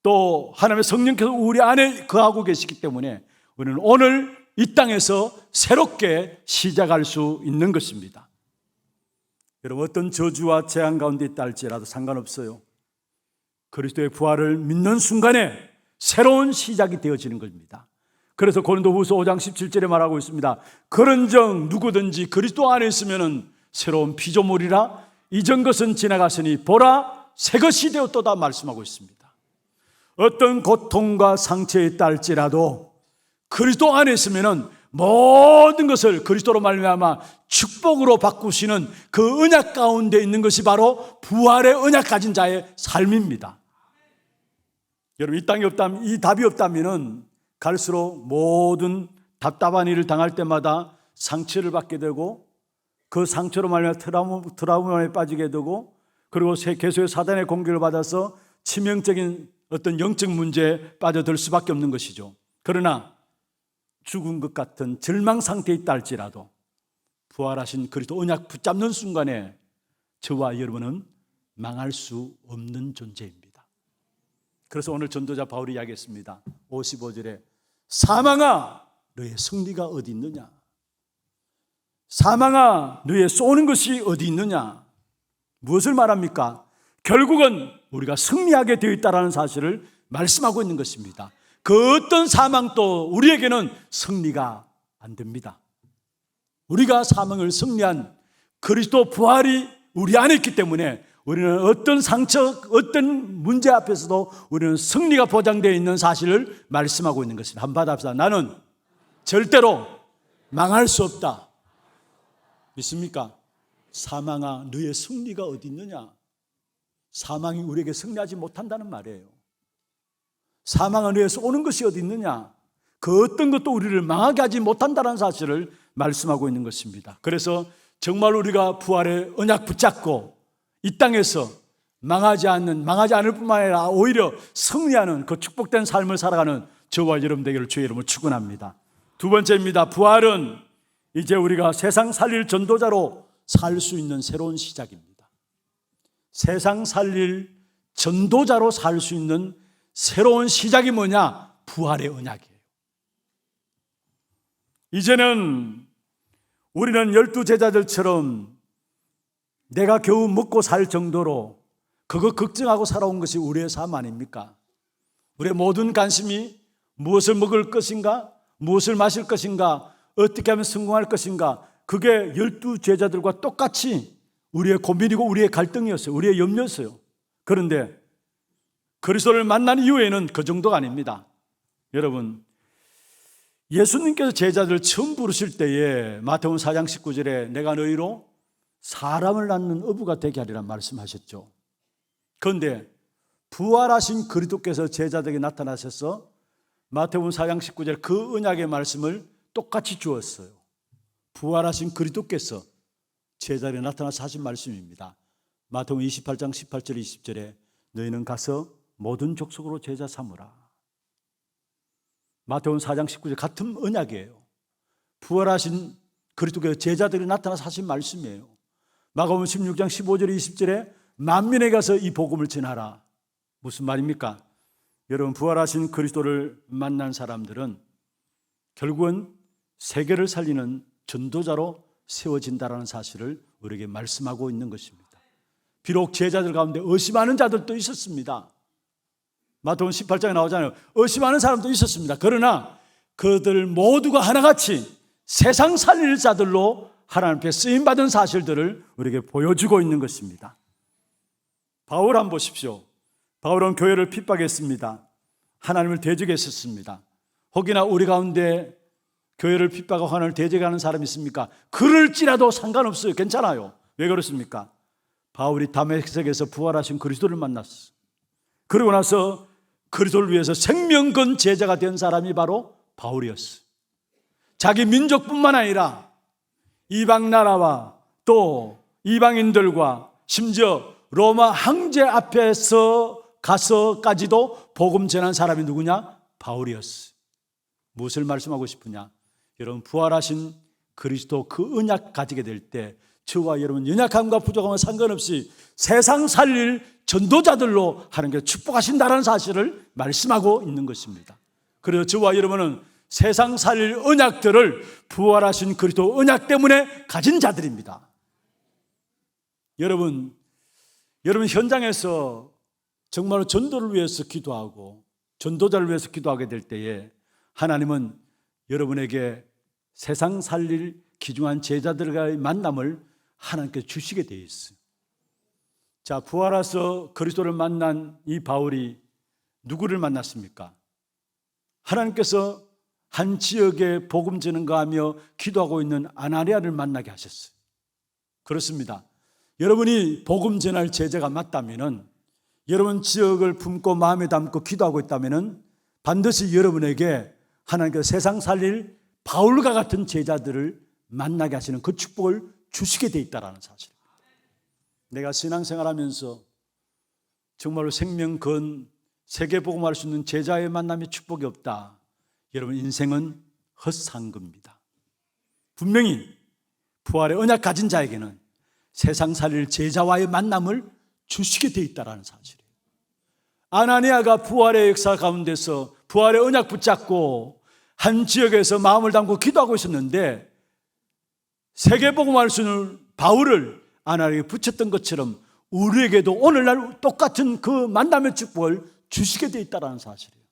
또 하나님의 성령께서 우리 안에 거하고 계시기 때문에 우리는 오늘 이 땅에서 새롭게 시작할 수 있는 것입니다. 여러분, 어떤 저주와 재앙 가운데 있다 할지라도 상관없어요. 그리스도의 부활을 믿는 순간에 새로운 시작이 되어지는 것입니다. 그래서 고린도후서 5장 17절에 말하고 있습니다. 그런즉 누구든지 그리스도 안에 있으면 새로운 피조물이라 이전 것은 지나갔으니 보라 새 것이 되었도다 말씀하고 있습니다. 어떤 고통과 상처에 있다 할지라도 그리스도 안에 있으면 모든 것을 그리스도로 말미암아 축복으로 바꾸시는 그 언약 가운데 있는 것이 바로 부활의 언약 가진 자의 삶입니다. 여러분, 이 땅이 없다면, 이 답이 없다면 갈수록 모든 답답한 일을 당할 때마다 상처를 받게 되고 그 상처로 말미암아 트라우마에 빠지게 되고, 그리고 계속의 사단의 공격을 받아서 치명적인 어떤 영적 문제에 빠져들 수밖에 없는 것이죠. 그러나 죽은 것 같은 절망 상태에 있다 할지라도 부활하신 그리스도 언약 붙잡는 순간에 저와 여러분은 망할 수 없는 존재입니다. 그래서 오늘 전도자 바울이 이야기했습니다. 55절에 사망아 너의 승리가 어디 있느냐? 사망아 너의 쏘는 것이 어디 있느냐? 무엇을 말합니까? 결국은 우리가 승리하게 되어 있다는 사실을 말씀하고 있는 것입니다. 그 어떤 사망도 우리에게는 승리가 안 됩니다. 우리가 사망을 승리한 그리스도 부활이 우리 안에 있기 때문에 우리는 어떤 상처, 어떤 문제 앞에서도 우리는 승리가 보장되어 있는 사실을 말씀하고 있는 것입니다. 한번 받아봅시다. 나는 절대로 망할 수 없다. 믿습니까? 사망아 너의 승리가 어디 있느냐? 사망이 우리에게 승리하지 못한다는 말이에요. 사망 안에서 오는 것이 어디 있느냐? 그 어떤 것도 우리를 망하게 하지 못한다는 사실을 말씀하고 있는 것입니다. 그래서 정말 우리가 부활의 언약 붙잡고 이 땅에서 망하지 않을 뿐만 아니라 오히려 승리하는 그 축복된 삶을 살아가는 저와 여러분 되기를 주의 이름으로 축원합니다. 두 번째입니다. 부활은 이제 우리가 세상 살릴 전도자로 살 수 있는 새로운 시작입니다. 세상 살릴 전도자로 살 수 있는 새로운 시작이 뭐냐? 부활의 언약이에요. 이제는 우리는 12 제자들처럼 내가 겨우 먹고 살 정도로 그거 걱정하고 살아온 것이 우리의 삶 아닙니까? 우리의 모든 관심이 무엇을 먹을 것인가? 무엇을 마실 것인가? 어떻게 하면 성공할 것인가? 그게 12 제자들과 똑같이 우리의 고민이고 우리의 갈등이었어요. 우리의 염려였어요. 그런데 그리스도를 만난 이후에는 그 정도가 아닙니다. 여러분, 예수님께서 제자들을 처음 부르실 때에 마태복음 4장 19절에 내가 너희로 사람을 낳는 어부가 되게 하리라 말씀하셨죠. 그런데 부활하신 그리스도께서 제자들에게 나타나셔서 마태복음 4장 19절 그 언약의 말씀을 똑같이 주었어요. 부활하신 그리스도께서 제자들에게 나타나서 하신 말씀입니다. 마태복음 28장 18절 20절에 너희는 가서 모든 족속으로 제자 삼으라. 마태복음 4장 19절 같은 언약이에요. 부활하신 그리스도께서 제자들이 나타나서 하신 말씀이에요. 마가복음 16장 15절 20절에 만민에 가서 이 복음을 전하라. 무슨 말입니까? 여러분, 부활하신 그리스도를 만난 사람들은 결국은 세계를 살리는 전도자로 세워진다라는 사실을 우리에게 말씀하고 있는 것입니다. 비록 제자들 가운데 의심하는 자들도 있었습니다. 마태복음 18장에 나오잖아요. 의심하는 사람도 있었습니다. 그러나 그들 모두가 하나같이 세상 살릴 자들로 하나님 앞에 쓰임받은 사실들을 우리에게 보여주고 있는 것입니다. 바울 한번 보십시오. 바울은 교회를 핍박했습니다. 하나님을 대적했었습니다. 혹이나 우리 가운데 교회를 핍박하고 하나님을 대적하는 사람이 있습니까? 그럴지라도 상관없어요. 괜찮아요. 왜 그렇습니까? 바울이 다메섹에서 부활하신 그리스도를 만났어. 그러고 나서 그리스도를 위해서 생명 건 제자가 된 사람이 바로 바울이었어. 자기 민족뿐만 아니라 이방 나라와 또 이방인들과 심지어 로마 황제 앞에서 가서까지도 복음 전한 사람이 누구냐? 바울이었어. 무엇을 말씀하고 싶으냐? 여러분, 부활하신 그리스도 그 언약 가지게 될 때 저와 여러분 연약함과 부족함과 상관없이 세상 살릴 전도자들로 하나님께서 축복하신다는 사실을 말씀하고 있는 것입니다. 그래서 저와 여러분은 세상 살릴 언약들을 부활하신 그리스도 언약 때문에 가진 자들입니다. 여러분 현장에서 정말로 전도를 위해서 기도하고 전도자를 위해서 기도하게 될 때에 하나님은 여러분에게 세상 살릴 귀중한 제자들과의 만남을 하나님께 주시게 되어 있어요. 자, 부활해서 그리스도를 만난 이 바울이 누구를 만났습니까? 하나님께서 한 지역에 복음 전언가 하며 기도하고 있는 아나니아를 만나게 하셨어요. 그렇습니다. 여러분이 복음 전할 제자가 맞다면은, 여러분 지역을 품고 마음에 담고 기도하고 있다면은 반드시 여러분에게 하나님께서 세상 살릴 바울과 같은 제자들을 만나게 하시는 그 축복을 주시게 돼 있다는 사실. 내가 신앙생활하면서 정말로 생명 건 세계복음할 수 있는 제자의 만남의 축복이 없다. 여러분 인생은 헛산 겁니다. 분명히 부활의 언약 가진 자에게는 세상 살릴 제자와의 만남을 주시게 돼 있다는 사실이에요. 아나니아가 부활의 역사 가운데서 부활의 언약 붙잡고 한 지역에서 마음을 담고 기도하고 있었는데 세계복음할 수 있는 바울을 아나니아에게 붙였던 것처럼 우리에게도 오늘날 똑같은 그 만남의 축복을 주시게 돼 있다는 사실이에요.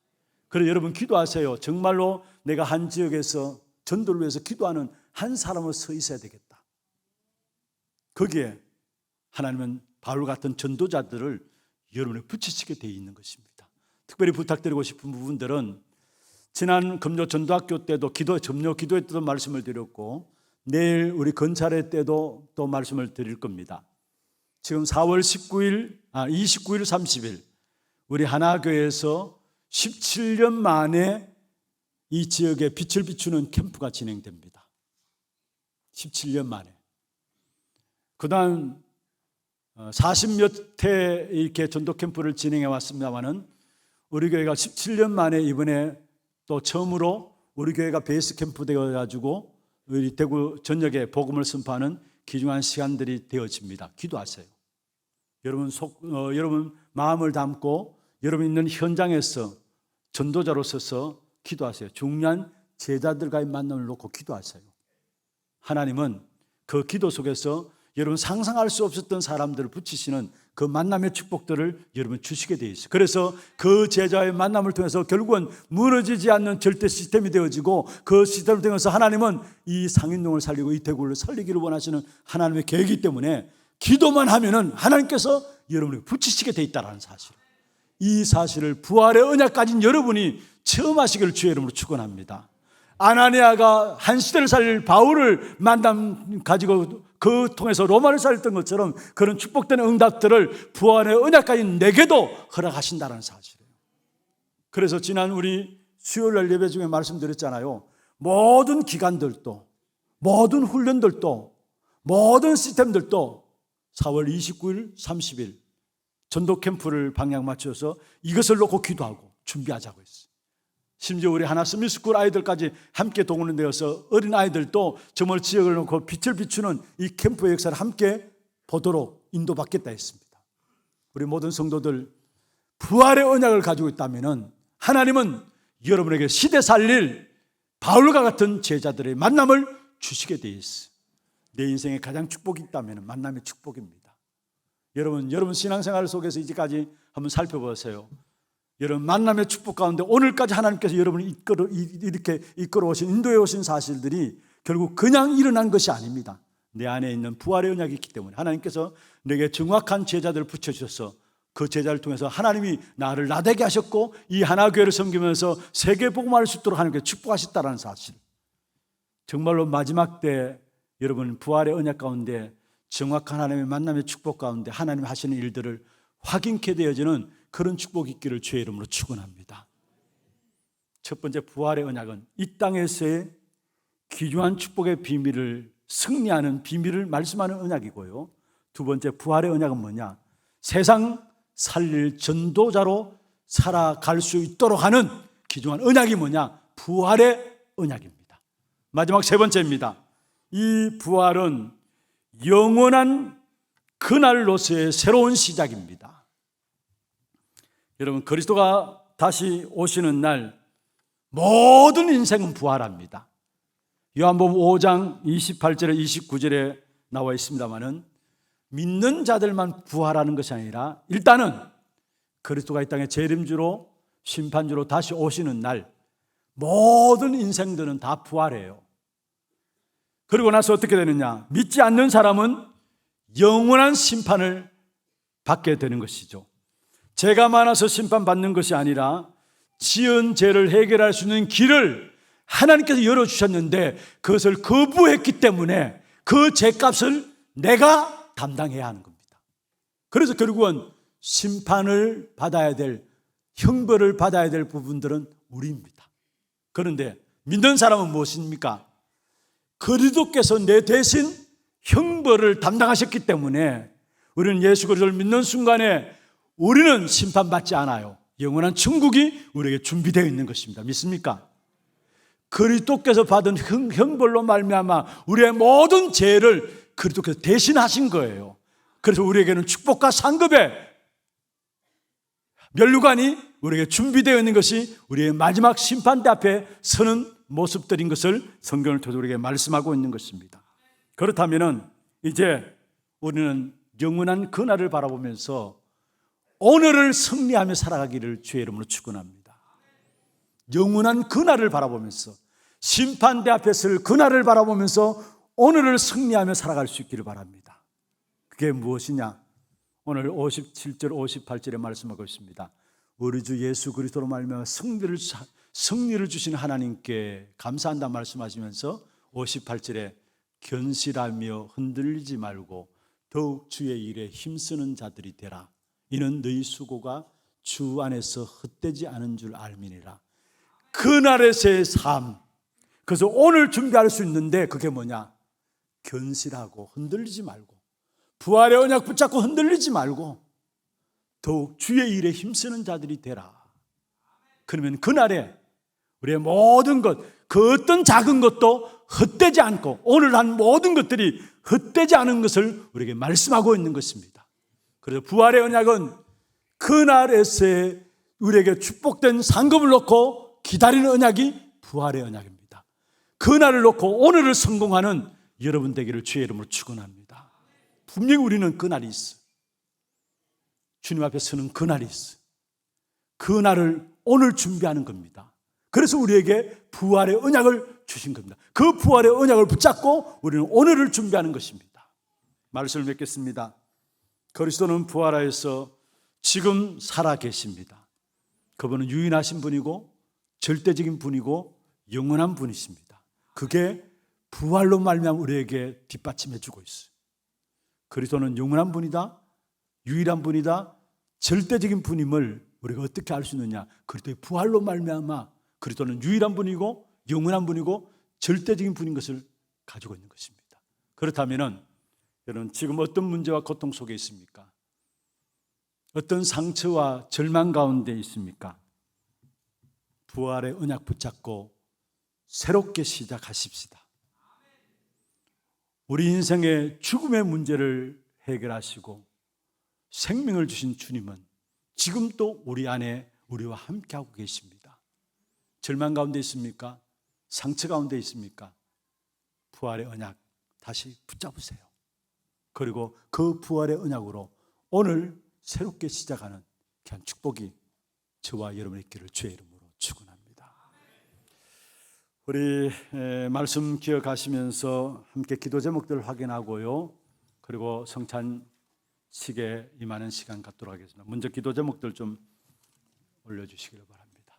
그래서 여러분 기도하세요. 정말로 내가 한 지역에서 전도를 위해서 기도하는 한 사람으로 서 있어야 되겠다. 거기에 하나님은 바울 같은 전도자들을 여러분에 붙이시게 되어 있는 것입니다. 특별히 부탁드리고 싶은 부분들은 지난 금요 전도학교 때도 점요 기도회 때도 말씀을 드렸고 내일 우리 건찰회 때도 또 말씀을 드릴 겁니다. 지금 4월 29일, 30일 우리 하나교회에서 17년 만에 이 지역에 빛을 비추는 캠프가 진행됩니다. 17년 만에. 그 다음 40몇 회 이렇게 전도 캠프를 진행해 왔습니다만은 우리 교회가 17년 만에 이번에 또 처음으로 우리 교회가 베이스 캠프 되어가지고 우리 대구 전역에 복음을 선포하는 귀중한 시간들이 되어집니다. 기도하세요. 여러분 마음을 담고 여러분 있는 현장에서 전도자로 서서 기도하세요. 중요한 제자들과의 만남을 놓고 기도하세요. 하나님은 그 기도 속에서 여러분 상상할 수 없었던 사람들을 붙이시는 그 만남의 축복들을 여러분 주시게 되어 있어요. 그래서 그 제자의 만남을 통해서 결국은 무너지지 않는 절대 시스템이 되어지고 그 시스템을 통해서 하나님은 이 상인동을 살리고 이 대구를 살리기를 원하시는 하나님의 계획이기 때문에 기도만 하면은 하나님께서 여러분을 붙이시게 되어 있다는 사실. 이 사실을 부활의 언약 가진 여러분이 체험하시기를 주의 이름으로 축원합니다. 아나니아가 한 시대를 살릴 바울을 만남 가지고 그 통해서 로마를 살렸던 것처럼 그런 축복된 응답들을 부활의 언약 가진 내게도 허락하신다는 사실이에요. 그래서 지난 우리 수요일날 예배 중에 말씀드렸잖아요. 모든 기관들도 모든 훈련들도 모든 시스템들도 4월 29일 30일 전도 캠프를 방향 맞춰서 이것을 놓고 기도하고 준비하자고 했어요. 심지어 우리 하나 스미스쿨 아이들까지 함께 동원되어서 어린 아이들도 정말 지역을 놓고 빛을 비추는 이 캠프의 역사를 함께 보도록 인도받겠다 했습니다. 우리 모든 성도들 부활의 언약을 가지고 있다면 하나님은 여러분에게 시대 살릴 바울과 같은 제자들의 만남을 주시게 되어 있어요. 내 인생에 가장 축복이 있다면 만남의 축복입니다. 여러분 신앙생활 속에서 이제까지 한번 살펴보세요. 여러분 만남의 축복 가운데 오늘까지 하나님께서 여러분을 이렇게 이끌어오신, 인도해 오신 사실들이 결국 그냥 일어난 것이 아닙니다. 내 안에 있는 부활의 언약이 있기 때문에 하나님께서 내게 정확한 제자들을 붙여주셔서 그 제자를 통해서 하나님이 나를 나되게 하셨고 이 하나교회를 섬기면서 세계 복음화할 수 있도록 하나님께서 축복하셨다는 사실, 정말로 마지막 때 여러분 부활의 언약 가운데 정확한 하나님의 만남의 축복 가운데 하나님이 하시는 일들을 확인케 되어지는 그런 축복이 있기를 주의 이름으로 축원합니다. 첫 번째 부활의 언약은 이 땅에서의 귀중한 축복의 비밀을 승리하는 비밀을 말씀하는 언약이고요. 두 번째 부활의 언약은 뭐냐? 세상 살릴 전도자로 살아갈 수 있도록 하는 귀중한 언약이 뭐냐? 부활의 언약입니다. 마지막 세 번째입니다. 이 부활은 영원한 그날로서의 새로운 시작입니다. 여러분, 그리스도가 다시 오시는 날 모든 인생은 부활합니다. 요한복음 5장 28절에 29절에 나와 있습니다마는 믿는 자들만 부활하는 것이 아니라 일단은 그리스도가 이 땅에 재림주로 심판주로 다시 오시는 날 모든 인생들은 다 부활해요. 그리고 나서 어떻게 되느냐? 믿지 않는 사람은 영원한 심판을 받게 되는 것이죠. 죄가 많아서 심판받는 것이 아니라 지은 죄를 해결할 수 있는 길을 하나님께서 열어주셨는데 그것을 거부했기 때문에 그 죄값을 내가 담당해야 하는 겁니다. 그래서 결국은 심판을 받아야 될, 형벌을 받아야 될 부분들은 우리입니다. 그런데 믿는 사람은 무엇입니까? 그리스도께서 내 대신 형벌을 담당하셨기 때문에 우리는 예수 그리스도를 믿는 순간에 우리는 심판받지 않아요. 영원한 천국이 우리에게 준비되어 있는 것입니다. 믿습니까? 그리스도께서 받은 형벌로 말미암아 우리의 모든 죄를 그리스도께서 대신하신 거예요. 그래서 우리에게는 축복과 상급의 면류관이 우리에게 준비되어 있는 것이 우리의 마지막 심판대 앞에 서는 모습들인 것을 성경을 통해서 우리에게 말씀하고 있는 것입니다. 그렇다면 이제 우리는 영원한 그날을 바라보면서 오늘을 승리하며 살아가기를 주의 이름으로 축원합니다. 영원한 그날을 바라보면서 심판대 앞에 설 그날을 바라보면서 오늘을 승리하며 살아갈 수 있기를 바랍니다. 그게 무엇이냐? 오늘 57절 58절에 말씀하고 있습니다. 우리 주 예수 그리스도로 말미암아 승리를 주신 하나님께 감사한다 말씀하시면서 58절에 견실하며 흔들리지 말고 더욱 주의 일에 힘쓰는 자들이 되라. 이는 너희 수고가 주 안에서 헛되지 않은 줄 알미니라. 그날에서의 삶, 그래서 오늘 준비할 수 있는데 그게 뭐냐? 견실하고 흔들리지 말고 부활의 언약 붙잡고 흔들리지 말고 더욱 주의 일에 힘쓰는 자들이 되라. 그러면 그날에 우리의 모든 것, 그 어떤 작은 것도 헛되지 않고 오늘 한 모든 것들이 헛되지 않은 것을 우리에게 말씀하고 있는 것입니다. 그래서 부활의 언약은 그날에서의 우리에게 축복된 상급을 놓고 기다리는 언약이 부활의 언약입니다. 그날을 놓고 오늘을 성공하는 여러분 되기를 주의 이름으로 축원합니다. 분명히 우리는 그날이 있어. 주님 앞에 서는 그날이 있어. 그날을 오늘 준비하는 겁니다. 그래서 우리에게 부활의 언약을 주신 겁니다. 그 부활의 언약을 붙잡고 우리는 오늘을 준비하는 것입니다. 말씀을 맺겠습니다. 그리스도는 부활하여서 지금 살아 계십니다. 그분은 유일하신 분이고 절대적인 분이고 영원한 분이십니다. 그게 부활로 말미암아 우리에게 뒷받침해 주고 있어요. 그리스도는 영원한 분이다, 유일한 분이다, 절대적인 분임을 우리가 어떻게 알 수 있느냐? 그리스도의 부활로 말미암아 그리스도는 유일한 분이고 영원한 분이고 절대적인 분인 것을 가지고 있는 것입니다. 그렇다면 여러분 지금 어떤 문제와 고통 속에 있습니까? 어떤 상처와 절망 가운데 있습니까? 부활의 언약 붙잡고 새롭게 시작하십시다. 우리 인생의 죽음의 문제를 해결하시고 생명을 주신 주님은 지금 또 우리 안에 우리와 함께하고 계십니다. 절망 가운데 있습니까? 상처 가운데 있습니까? 부활의 언약 다시 붙잡으세요. 그리고 그 부활의 언약으로 오늘 새롭게 시작하는 그냥 축복이 저와 여러분의 있기를 주의 이름으로 축원합니다. 우리 말씀 기억하시면서 함께 기도 제목들 확인하고요. 그리고 성찬식에 임하는 시간 갖도록 하겠습니다. 먼저 기도 제목들 좀 올려주시기를 바랍니다.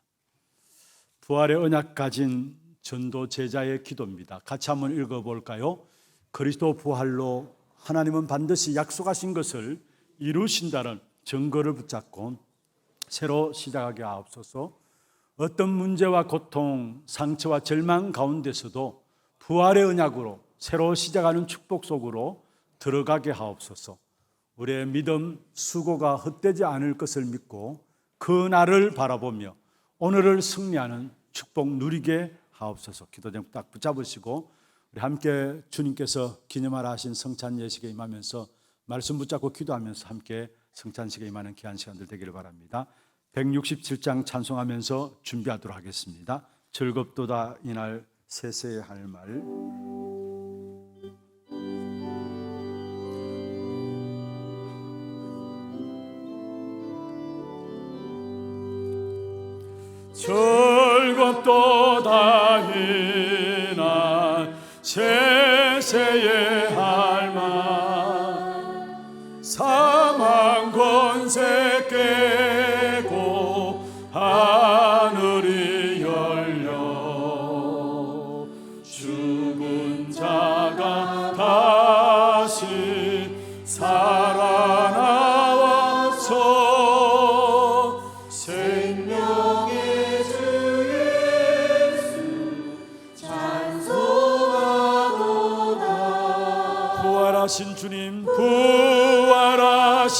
부활의 언약 가진 전도 제자의 기도입니다. 같이 한번 읽어볼까요? 그리스도 부활로 하나님은 반드시 약속하신 것을 이루신다는 증거를 붙잡고 새로 시작하게 하옵소서. 어떤 문제와 고통, 상처와 절망 가운데서도 부활의 언약으로 새로 시작하는 축복 속으로 들어가게 하옵소서. 우리의 믿음, 수고가 헛되지 않을 것을 믿고 그 날을 바라보며 오늘을 승리하는 축복 누리게 하옵소서. 기도 제목 딱 붙잡으시고 우리 함께 주님께서 기념하라 하신 성찬 예식에 임하면서 말씀 붙잡고 기도하면서 함께 성찬식에 임하는 귀한 시간들 되기를 바랍니다. 167장 찬송하면서 준비하도록 하겠습니다. 즐겁도다 이날 세세의 할 말. 즐겁도다 이날 세세의 할 말. 사망 권세 깨고 하늘이 열려 죽은 자가 다시 살아나와서 생명의 주 예수 찬송하도다. 부활하신 주님, 부활하신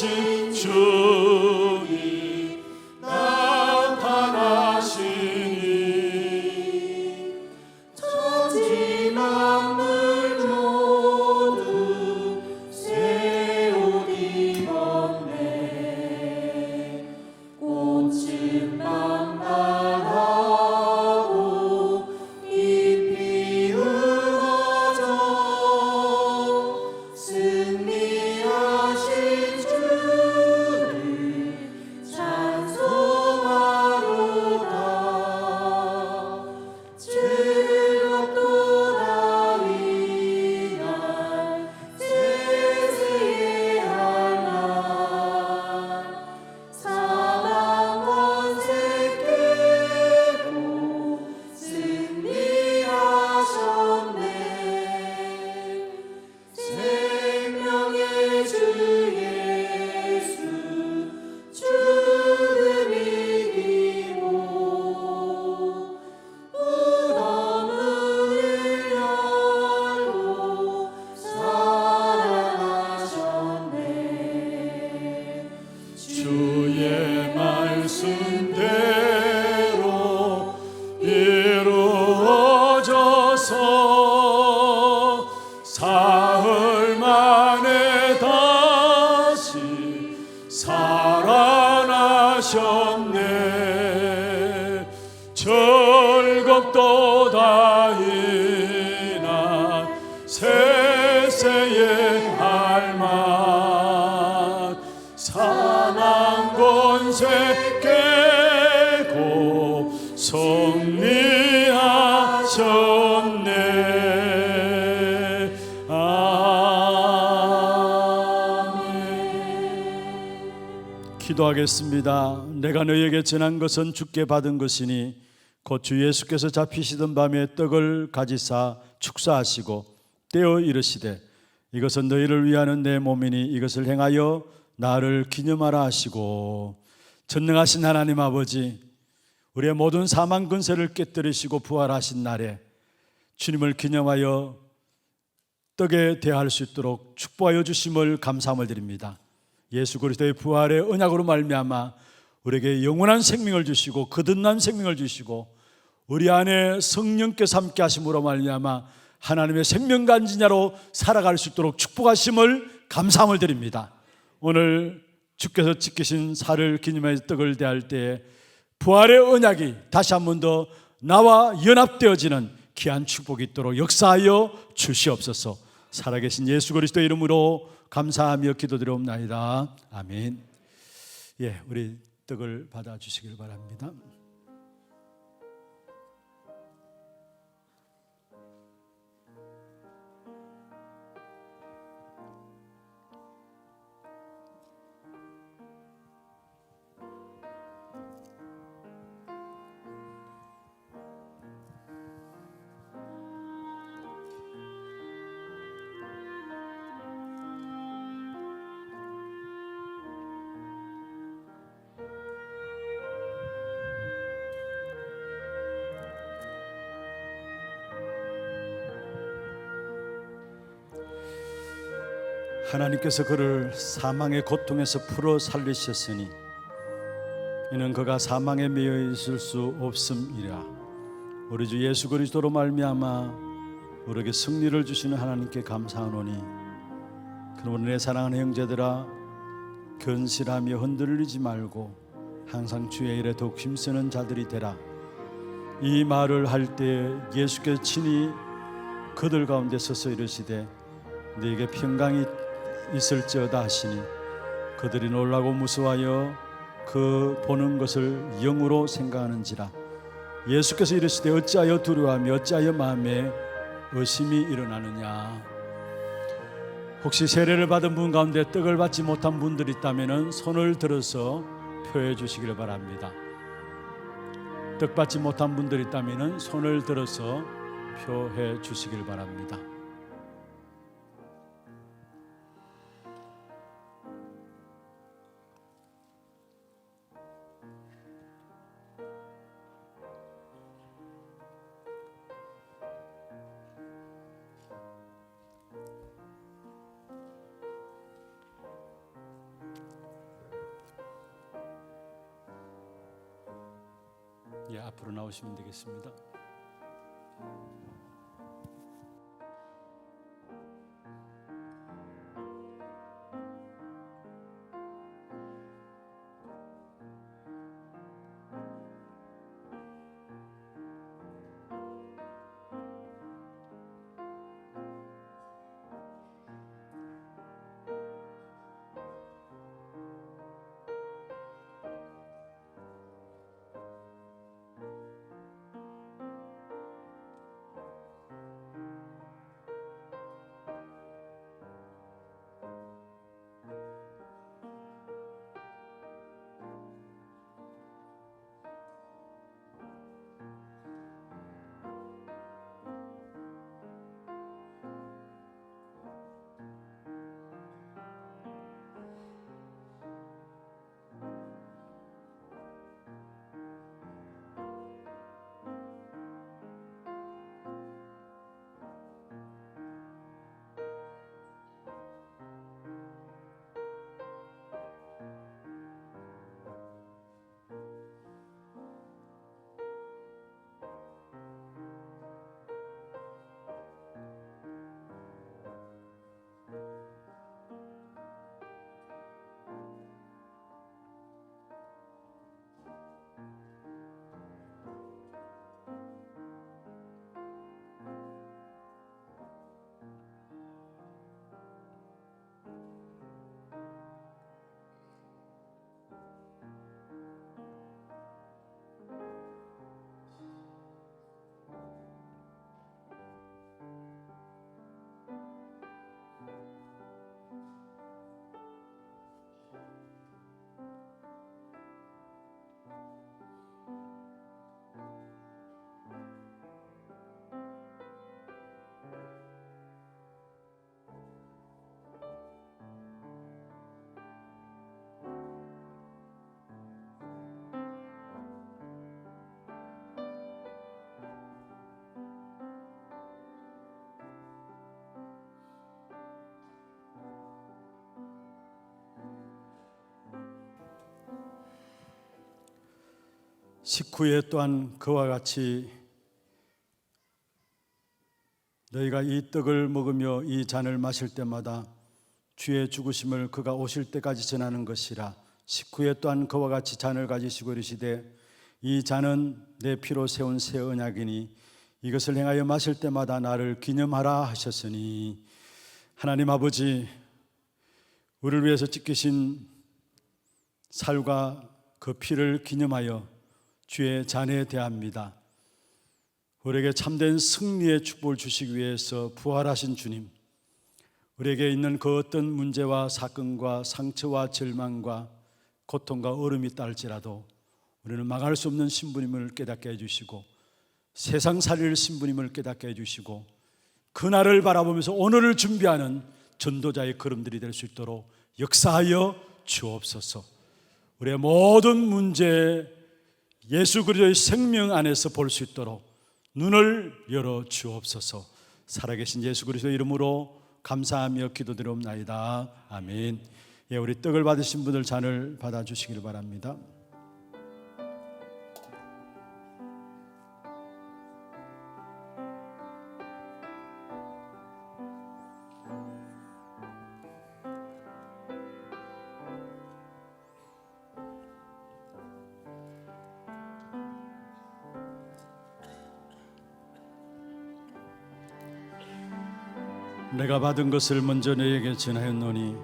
주님 나타나시니 천지 만물 모두 새 옷 입었네. 꽃은 만발하고 잎이 흩어져 승리하신 주를 찬송하도다. 즐겁도다 이날 세세의 할 날. 사망 권세 깨고 승리하셨네. 생명의 주 예수 죽음 이기고 무덤을 열고 살아나셨네. 주의 말씀대로 이루어져서 사흘 만에 다시 살아나셨네. 즐겁도다 이날 세세의 할 말. 사망 권세 깨고 승리하셨네. 아멘. 기도하겠습니다. 내가 너희에게 전한 것은 주께 받은 것이니 곧 주 예수께서 잡히시던 밤에 떡을 가지사 축사하시고 떼어 이르시되 이것은 너희를 위하는 내 몸이니 이것을 행하여 나를 기념하라 하시고. 전능하신 하나님 아버지, 우리의 모든 사망 근세를 깨뜨리시고 부활하신 날에 주님을 기념하여 떡에 대할 수 있도록 축복하여 주심을 감사함을 드립니다. 예수 그리스도의 부활의 언약으로 말미암아 우리에게 영원한 생명을 주시고 거듭난 생명을 주시고 우리 안에 성령께서 함께 하심으로 말미암아 하나님의 생명간지냐로 살아갈 수 있도록 축복하심을 감사함을 드립니다. 오늘 주께서 지키신 살을 기념하여 떡을 대할 때에 부활의 언약이 다시 한 번 더 나와 연합되어지는 귀한 축복이 있도록 역사하여 주시옵소서. 살아계신 예수 그리스도의 이름으로 감사하며 기도드리옵나이다. 아멘. 예, 우리 떡을 받아주시길 바랍니다. 하나님께서 그를 사망의 고통에서 풀어 살리셨으니 이는 그가 사망에 매여 있을 수 없음이라. 우리 주 예수 그리스도로 말미암아 우리에게 승리를 주시는 하나님께 감사하노니, 그러므로 내 사랑하는 형제들아, 견실하며 흔들리지 말고 항상 주의 일에 더욱 힘쓰는 자들이 되라. 이 말을 할 때 예수께서 친히 그들 가운데 서서 이르시되 너에게 평강이 있을지어다 하시니, 그들이 놀라고 무서워하여 그 보는 것을 영으로 생각하는지라. 예수께서 이르시되 어찌하여 두려워하며 어찌하여 마음에 의심이 일어나느냐. 혹시 세례를 받은 분 가운데 떡을 받지 못한 분들이 있다면 손을 들어서 표해 주시기를 바랍니다. 떡 받지 못한 분들이 있다면 손을 들어서 표해 주시길 바랍니다. 예, 앞으로 나오시면 되겠습니다. 식후에 또한 그와 같이 너희가 이 떡을 먹으며 이 잔을 마실 때마다 주의 죽으심을 그가 오실 때까지 전하는 것이라. 식후에 또한 그와 같이 잔을 가지시고 이르시되 이 잔은 내 피로 세운 새 언약이니 이것을 행하여 마실 때마다 나를 기념하라 하셨으니, 하나님 아버지, 우리를 위해서 찢기신 살과 그 피를 기념하여 주의 잔에 대합니다. 우리에게 참된 승리의 축복을 주시기 위해서 부활하신 주님, 우리에게 있는 그 어떤 문제와 사건과 상처와 절망과 고통과 어려움이 있다 할지라도 우리는 망할 수 없는 신부님을 깨닫게 해주시고 세상 살릴 신부님을 깨닫게 해주시고 그날을 바라보면서 오늘을 준비하는 전도자의 걸음들이 될 수 있도록 역사하여 주옵소서. 우리의 모든 문제 예수 그리스도의 생명 안에서 볼 수 있도록 눈을 열어 주옵소서. 살아계신 예수 그리스도의 이름으로 감사하며 기도드리옵나이다. 아멘. 예, 우리 떡을 받으신 분들 잔을 받아주시길 바랍니다. 내가 받은 것을 먼저 너에게 전하였노니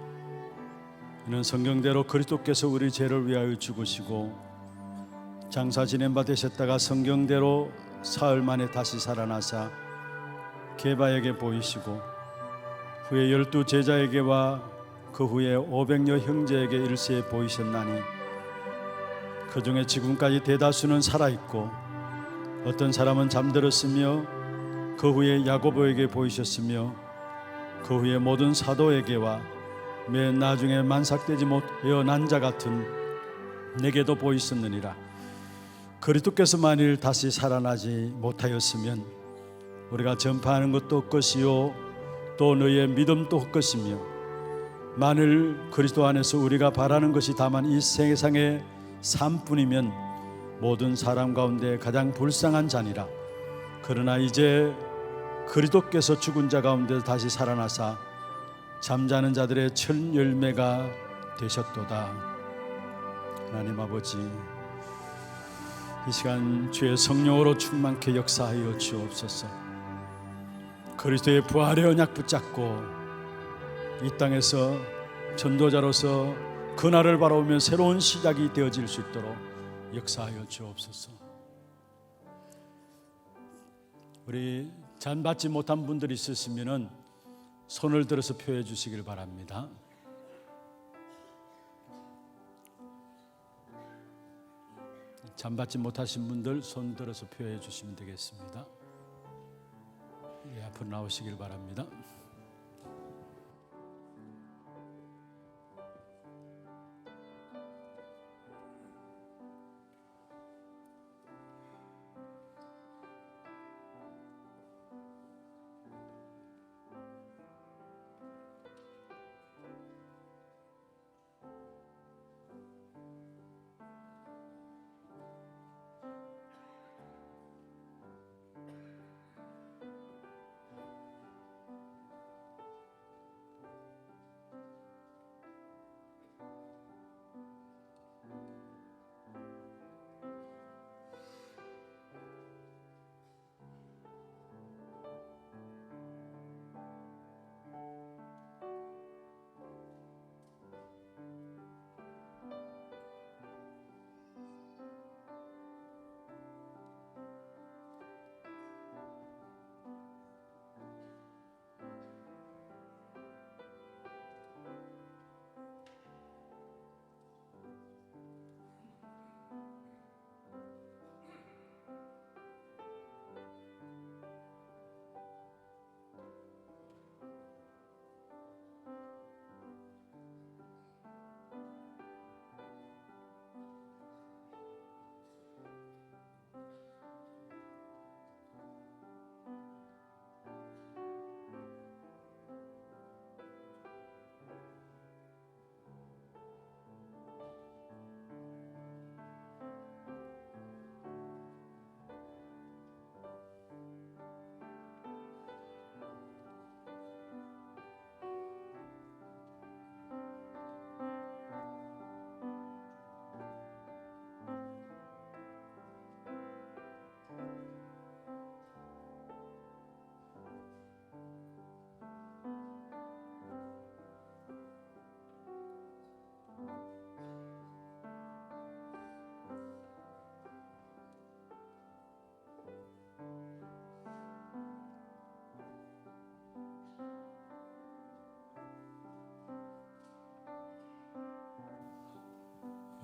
이는 성경대로 그리스도께서 우리 죄를 위하여 죽으시고 장사 지낸 바 되셨다가 성경대로 사흘 만에 다시 살아나사 게바에게 보이시고 후에 12 제자에게와 그 후에 500여 형제에게 일시에 보이셨나니 그 중에 지금까지 대다수는 살아있고 어떤 사람은 잠들었으며 그 후에 야고보에게 보이셨으며 그 후에 모든 사도에게와 맨 나중에 만삭되지 못하여 난 자 같은 내게도 보이셨느니라. 그리스도께서 만일 다시 살아나지 못하였으면 우리가 전파하는 것도 헛것이요 또 너희의 믿음도 헛것이며 만일 그리스도 안에서 우리가 바라는 것이 다만 이 세상의 삶뿐이면 모든 사람 가운데 가장 불쌍한 자니라. 그러나 이제 그리스도께서 죽은 자 가운데 다시 살아나사 잠자는 자들의 첫 열매가 되셨도다. 하나님 아버지, 이 시간 주의 성령으로 충만케 역사하여 주옵소서. 그리스도의 부활의 언약 붙잡고 이 땅에서 전도자로서 그날을 바라보며 새로운 시작이 되어질 수 있도록 역사하여 주옵소서. 우리 잔 받지 못한 분들이 있으시면 손을 들어서 표해 주시길 바랍니다. 잔 받지 못하신 분들 손 들어서 표해 주시면 되겠습니다. 예, 앞으로 나오시길 바랍니다.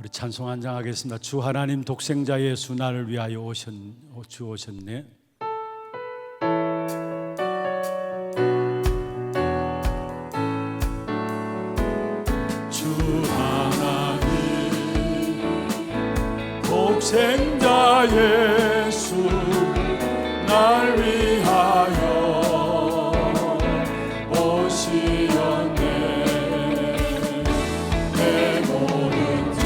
우리 찬송 한 장 하겠습니다. 주 하나님 독생자 예수 나를 위하여 오셨네. 주 하나님 독생자 예수 날 위하여 오시었네. 내 모든 죄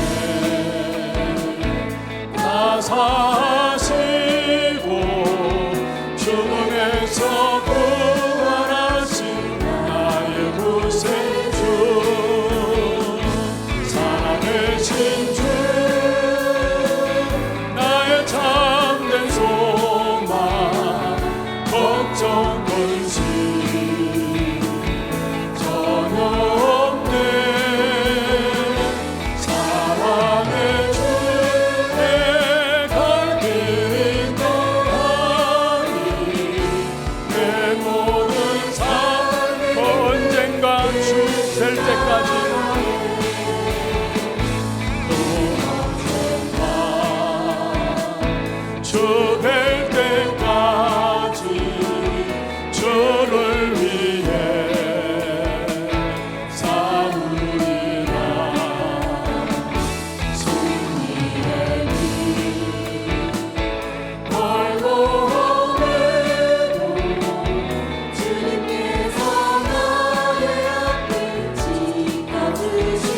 다 사시고 죽음에서 부활하신 나의 구세주 살아계신 주 나의 참된 소망 걱정 근심 전혀 없네. 사랑의 주 내 갈 길인 너하니 내 모든 삶 언젠가 주 될 때까지 주 될 때까지 주를 위해 싸우리라. 승리의 길 멀고 험해도 주님께서 나의 앞을 지켜주시니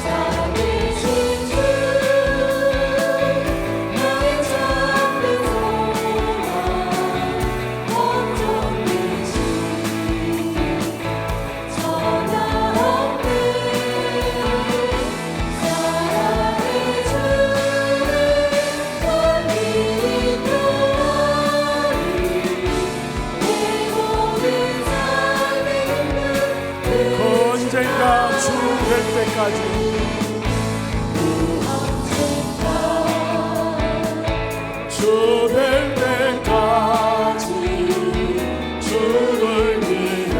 살아계신 주 나의 참된 소망 걱정 근심 전혀 없네. 사랑의 주를 걸린 동안이 내 모든 삶의 언젠가 주 될 때까지 주 될 때까지 주를 위해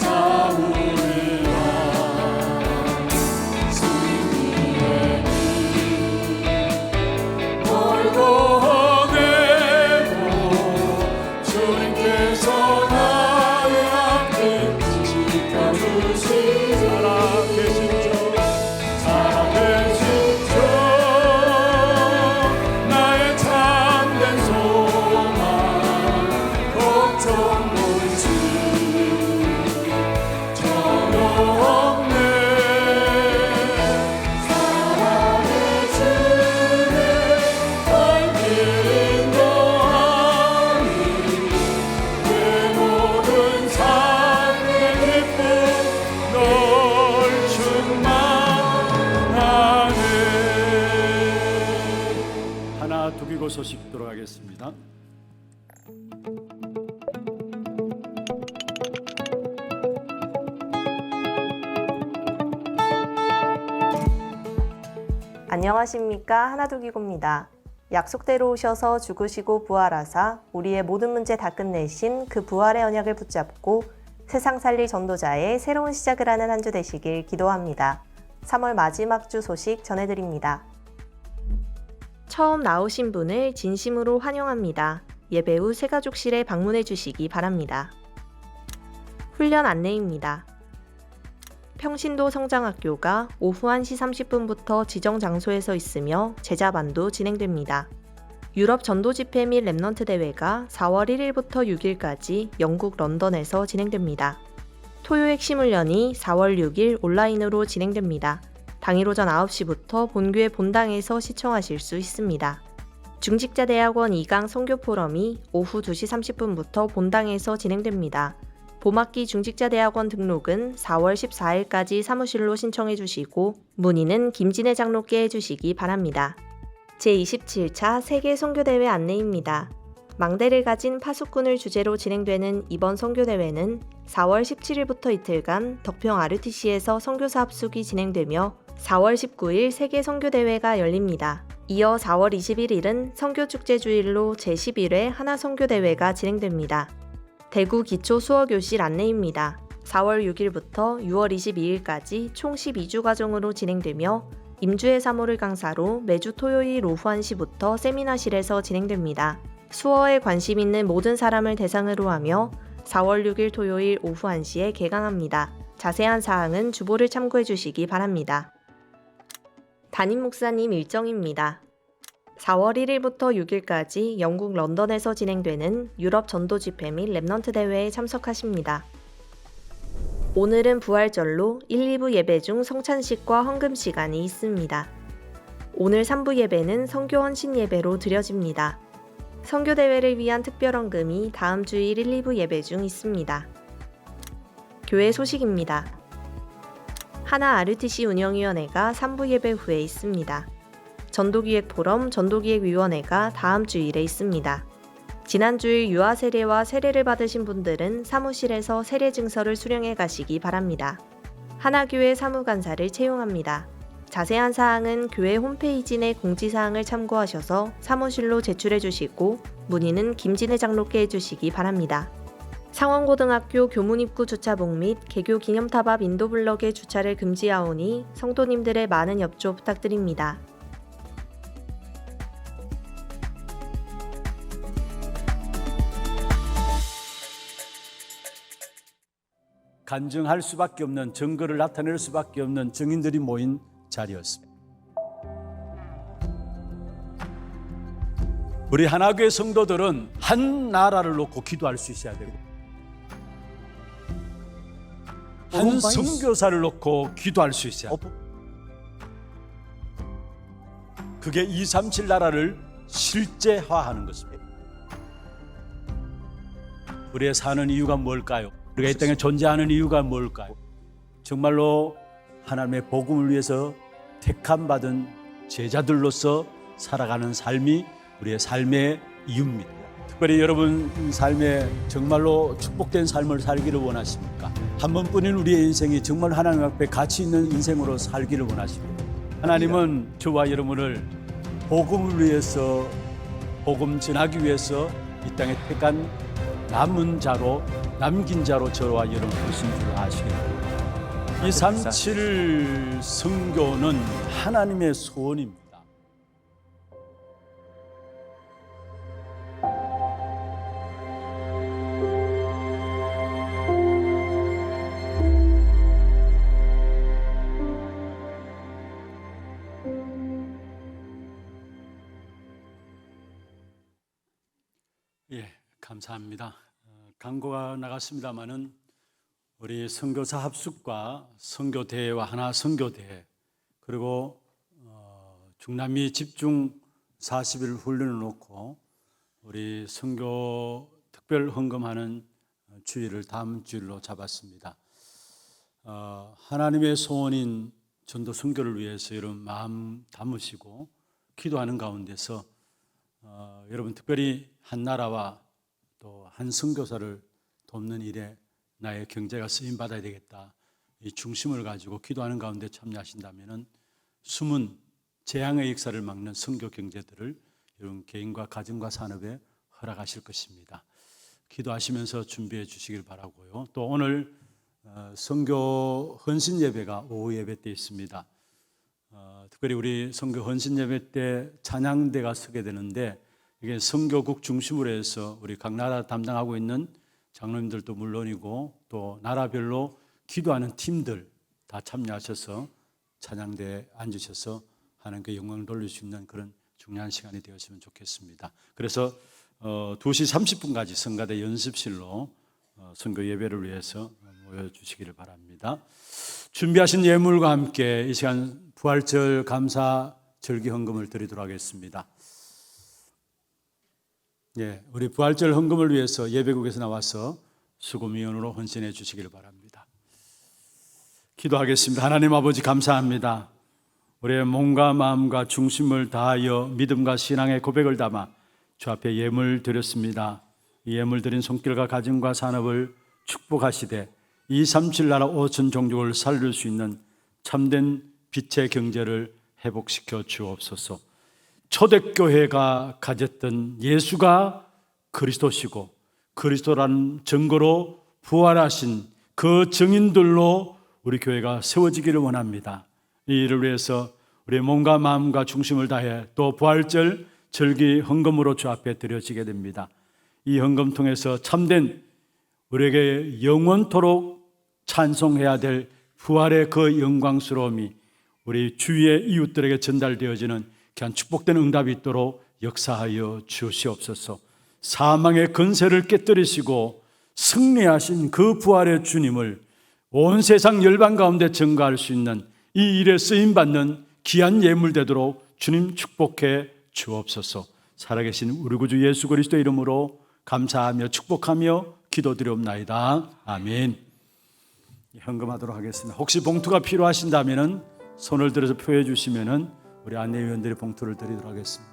싸우리라. 승리의 길 멀고 험해도 주님께서 나의 앞을 지켜주시니 살아계신 주 살아계신 주 나의 참된 소망 걱정 근심 전혀 없네. 사랑의 주를 걸린 너하니 내 모든 삶의 기쁨 널 충만하네. 하나 두기고 소식 들어가겠습니다. 안녕하십니까, 하나두기고입니다. 약속대로 오셔서 죽으시고 부활하사 우리의 모든 문제 다 끝내신 그 부활의 언약을 붙잡고 세상 살릴 전도자의 새로운 시작을 하는 한 주 되시길 기도합니다. 3월 마지막 주 소식 전해드립니다. 처음 나오신 분을 진심으로 환영합니다. 예배 후 새가족실에 방문해 주시기 바랍니다. 훈련 안내입니다. 평신도 성장학교가 오후 1시 30분부터 지정 장소에서 있으며 제자반도 진행됩니다. 유럽 전도 집회 및 랩넌트 대회가 4월 1일부터 6일까지 영국 런던에서 진행됩니다. 토요 핵심 훈련이 4월 6일 온라인으로 진행됩니다. 당일 오전 9시부터 본교회 본당에서 시청하실 수 있습니다. 중직자대학원 2강 선교 포럼이 오후 2시 30분부터 본당에서 진행됩니다. 봄학기 중직자대학원 등록은 4월 14일까지 사무실로 신청해 주시고 문의는 김진애 장로께 해주시기 바랍니다. 제27차 세계 선교대회 안내입니다. 망대를 가진 파수꾼을 주제로 진행되는 이번 선교대회는 4월 17일부터 이틀간 덕평 RUTC에서 선교사 합숙이 진행되며 4월 19일 세계 선교대회가 열립니다. 이어 4월 21일은 선교축제주일로 제11회 하나선교대회가 진행됩니다. 대구 기초 수어교실 안내입니다. 4월 6일부터 6월 22일까지 총 12주 과정으로 진행되며 임주의 사모를 강사로 매주 토요일 오후 1시부터 세미나실에서 진행됩니다. 수어에 관심 있는 모든 사람을 대상으로 하며 4월 6일 토요일 오후 1시에 개강합니다. 자세한 사항은 주보를 참고해 주시기 바랍니다. 담임 목사님 일정입니다. 4월 1일부터 6일까지 영국 런던에서 진행되는 유럽 전도 집회 및 랩넌트 대회에 참석하십니다. 오늘은 부활절로 1, 2부 예배 중 성찬식과 헌금 시간이 있습니다. 오늘 3부 예배는 선교 헌신 예배로 드려집니다. 선교 대회를 위한 특별 헌금이 다음 주일 1, 2부 예배 중 있습니다. 교회 소식입니다. 하나 RUTC 운영위원회가 3부 예배 후에 있습니다. 전도기획 포럼 전도기획위원회가 다음 주일에 있습니다. 지난주일 유아 세례와 세례를 받으신 분들은 사무실에서 세례 증서를 수령해 가시기 바랍니다. 하나교회 사무간사를 채용합니다. 자세한 사항은 교회 홈페이지 내 공지사항을 참고하셔서 사무실로 제출해 주시고 문의는 김진애 장로께 해주시기 바랍니다. 상원고등학교 교문입구 주차복 및 개교 기념탑 앞 인도블럭의 주차를 금지하오니 성도님들의 많은 협조 부탁드립니다. 간증할 수밖에 없는, 증거를 나타낼 수밖에 없는 증인들이 모인 자리였습니다. 우리 하나교회 성도들은 한 나라를 놓고 기도할 수 있어야 되고, 한 선교사를 놓고 기도할 수 있어야 돼요. 그게 237 나라를 실제화하는 것입니다. 우리의 사는 이유가 뭘까요? 우리가 이 땅에 존재하는 이유가 뭘까요? 정말로 하나님의 복음을 위해서 택함받은 제자들로서 살아가는 삶이 우리의 삶의 이유입니다. 특별히 여러분 삶에 정말로 축복된 삶을 살기를 원하십니까? 한 번뿐인 우리의 인생이 정말 하나님 앞에 가치 있는 인생으로 살기를 원하십니다. 하나님은 저와 여러분을 복음을 위해서, 복음 전하기 위해서 이 땅에 택한 남은 자로, 남긴 자로 저와 여러분 보신 줄 아시겠습니다. 237 선교는 하나님의 소원입니다. 예, 감사합니다. 광고가 나갔습니다마는 우리 선교사 합숙과 선교대회와 하나 선교대회, 그리고 중남미 집중 40일 훈련을 놓고 우리 선교 특별 헌금하는 주일을 다음 주일로 잡았습니다. 하나님의 소원인 전도 선교를 위해서 여러분 마음 담으시고 기도하는 가운데서 여러분 특별히 한 나라와 또 한 선교사를 돕는 일에 나의 경제가 쓰임 받아야 되겠다, 이 중심을 가지고 기도하는 가운데 참여하신다면은 숨은 재앙의 역사를 막는 선교 경제들을 여러분 개인과 가정과 산업에 허락하실 것입니다. 기도하시면서 준비해 주시길 바라고요. 또 오늘 선교 헌신 예배가 오후 예배 때 있습니다. 특별히 우리 선교 헌신 예배 때 찬양대가 서게 되는데, 이게 선교국 중심으로 해서 우리 각 나라 담당하고 있는 장로님들도 물론이고 또 나라별로 기도하는 팀들 다 참여하셔서 찬양대에 앉으셔서 하나님께 영광을 돌릴 수 있는 그런 중요한 시간이 되었으면 좋겠습니다. 그래서 2시 30분까지 성가대 연습실로 선교 예배를 위해서 모여주시기를 바랍니다. 준비하신 예물과 함께 이 시간 부활절 감사 절기 헌금을 드리도록 하겠습니다. 예, 우리 부활절 헌금을 위해서 예배국에서 나와서 수금위원으로 헌신해 주시기를 바랍니다. 기도하겠습니다. 하나님 아버지 감사합니다. 우리의 몸과 마음과 중심을 다하여 믿음과 신앙의 고백을 담아 주 앞에 예물 드렸습니다. 이 예물 드린 손길과 가정과 산업을 축복하시되 237 나라 5천 종족을 살릴 수 있는 참된 빛의 경제를 회복시켜 주옵소서. 초대교회가 가졌던 예수가 그리스도시고 그리스도라는 증거로 부활하신 그 증인들로 우리 교회가 세워지기를 원합니다. 이 일을 위해서 우리의 몸과 마음과 중심을 다해 또 부활절 절기 헌금으로 주 앞에 드려지게 됩니다. 이 헌금 통해서 참된 우리에게 영원토록 찬송해야 될 부활의 그 영광스러움이 우리 주위의 이웃들에게 전달되어지는 귀한 축복된 응답이 있도록 역사하여 주시옵소서. 사망의 근세를 깨뜨리시고 승리하신 그 부활의 주님을 온 세상 열방 가운데 증거할 수 있는 이 일에 쓰임받는 귀한 예물 되도록 주님 축복해 주옵소서. 살아계신 우리 구주 예수 그리스도 이름으로 감사하며 축복하며 기도드리옵나이다. 아멘. 현금하도록 하겠습니다. 혹시 봉투가 필요하신다면 손을 들어서 표해 주시면 우리 안내위원들이 봉투를 드리도록 하겠습니다.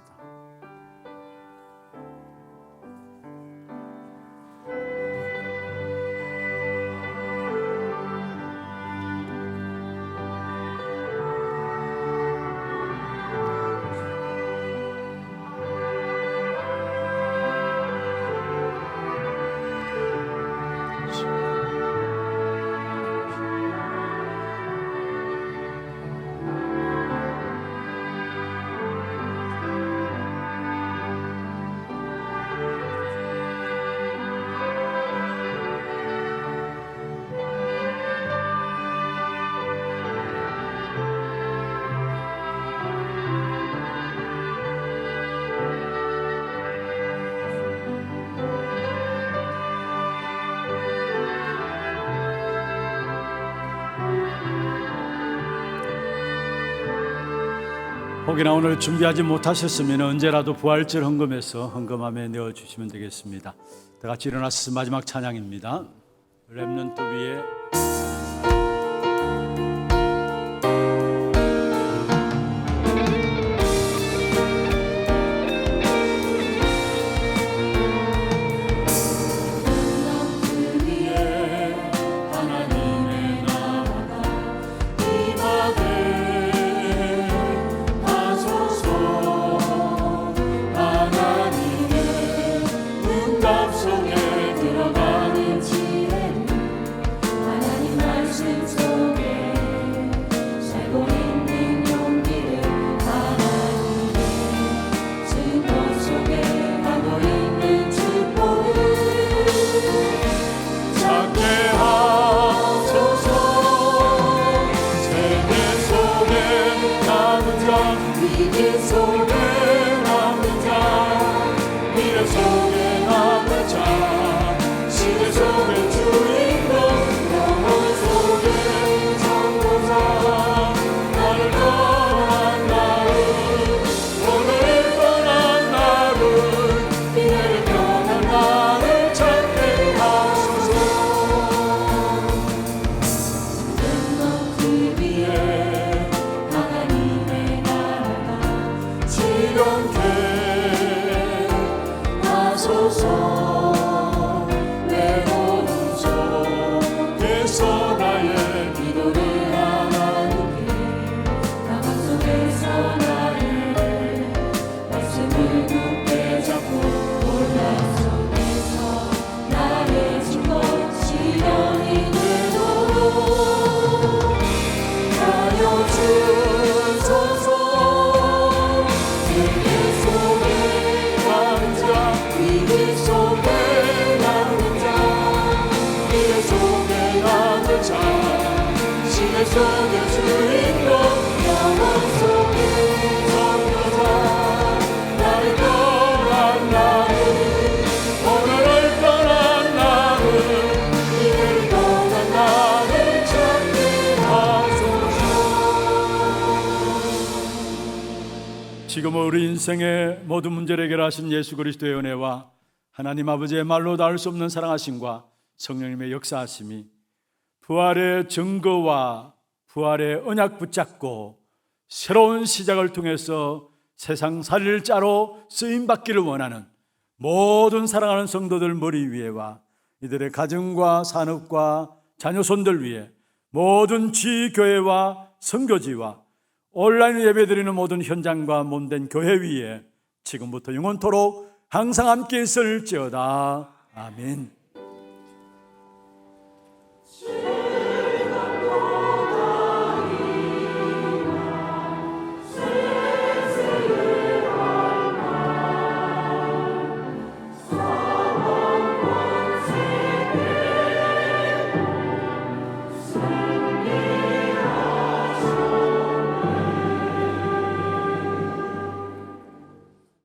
혹여나 오늘 준비하지 못하셨으면 언제라도 부활절 헌금에서 헌금함에 넣어주시면 되겠습니다. 다 같이 일어나서 마지막 찬양입니다. 렘넌트 위에 지금은 우리 인생의 모든 문제를 해결하신 예수 그리스도의 은혜와 하나님 아버지의 말로 닿을 수 없는 사랑하심과 성령님의 역사하심이 부활의 증거와 부활의 언약 붙잡고 새로운 시작을 통해서 세상 살릴 자로 쓰임받기를 원하는 모든 사랑하는 성도들 머리 위에와 이들의 가정과 산업과 자녀손들 위에 모든 지교회와 선교지와 온라인 예배드리는 모든 현장과 몸된 교회 위에 지금부터 영원토록 항상 함께 있을지어다. 아멘.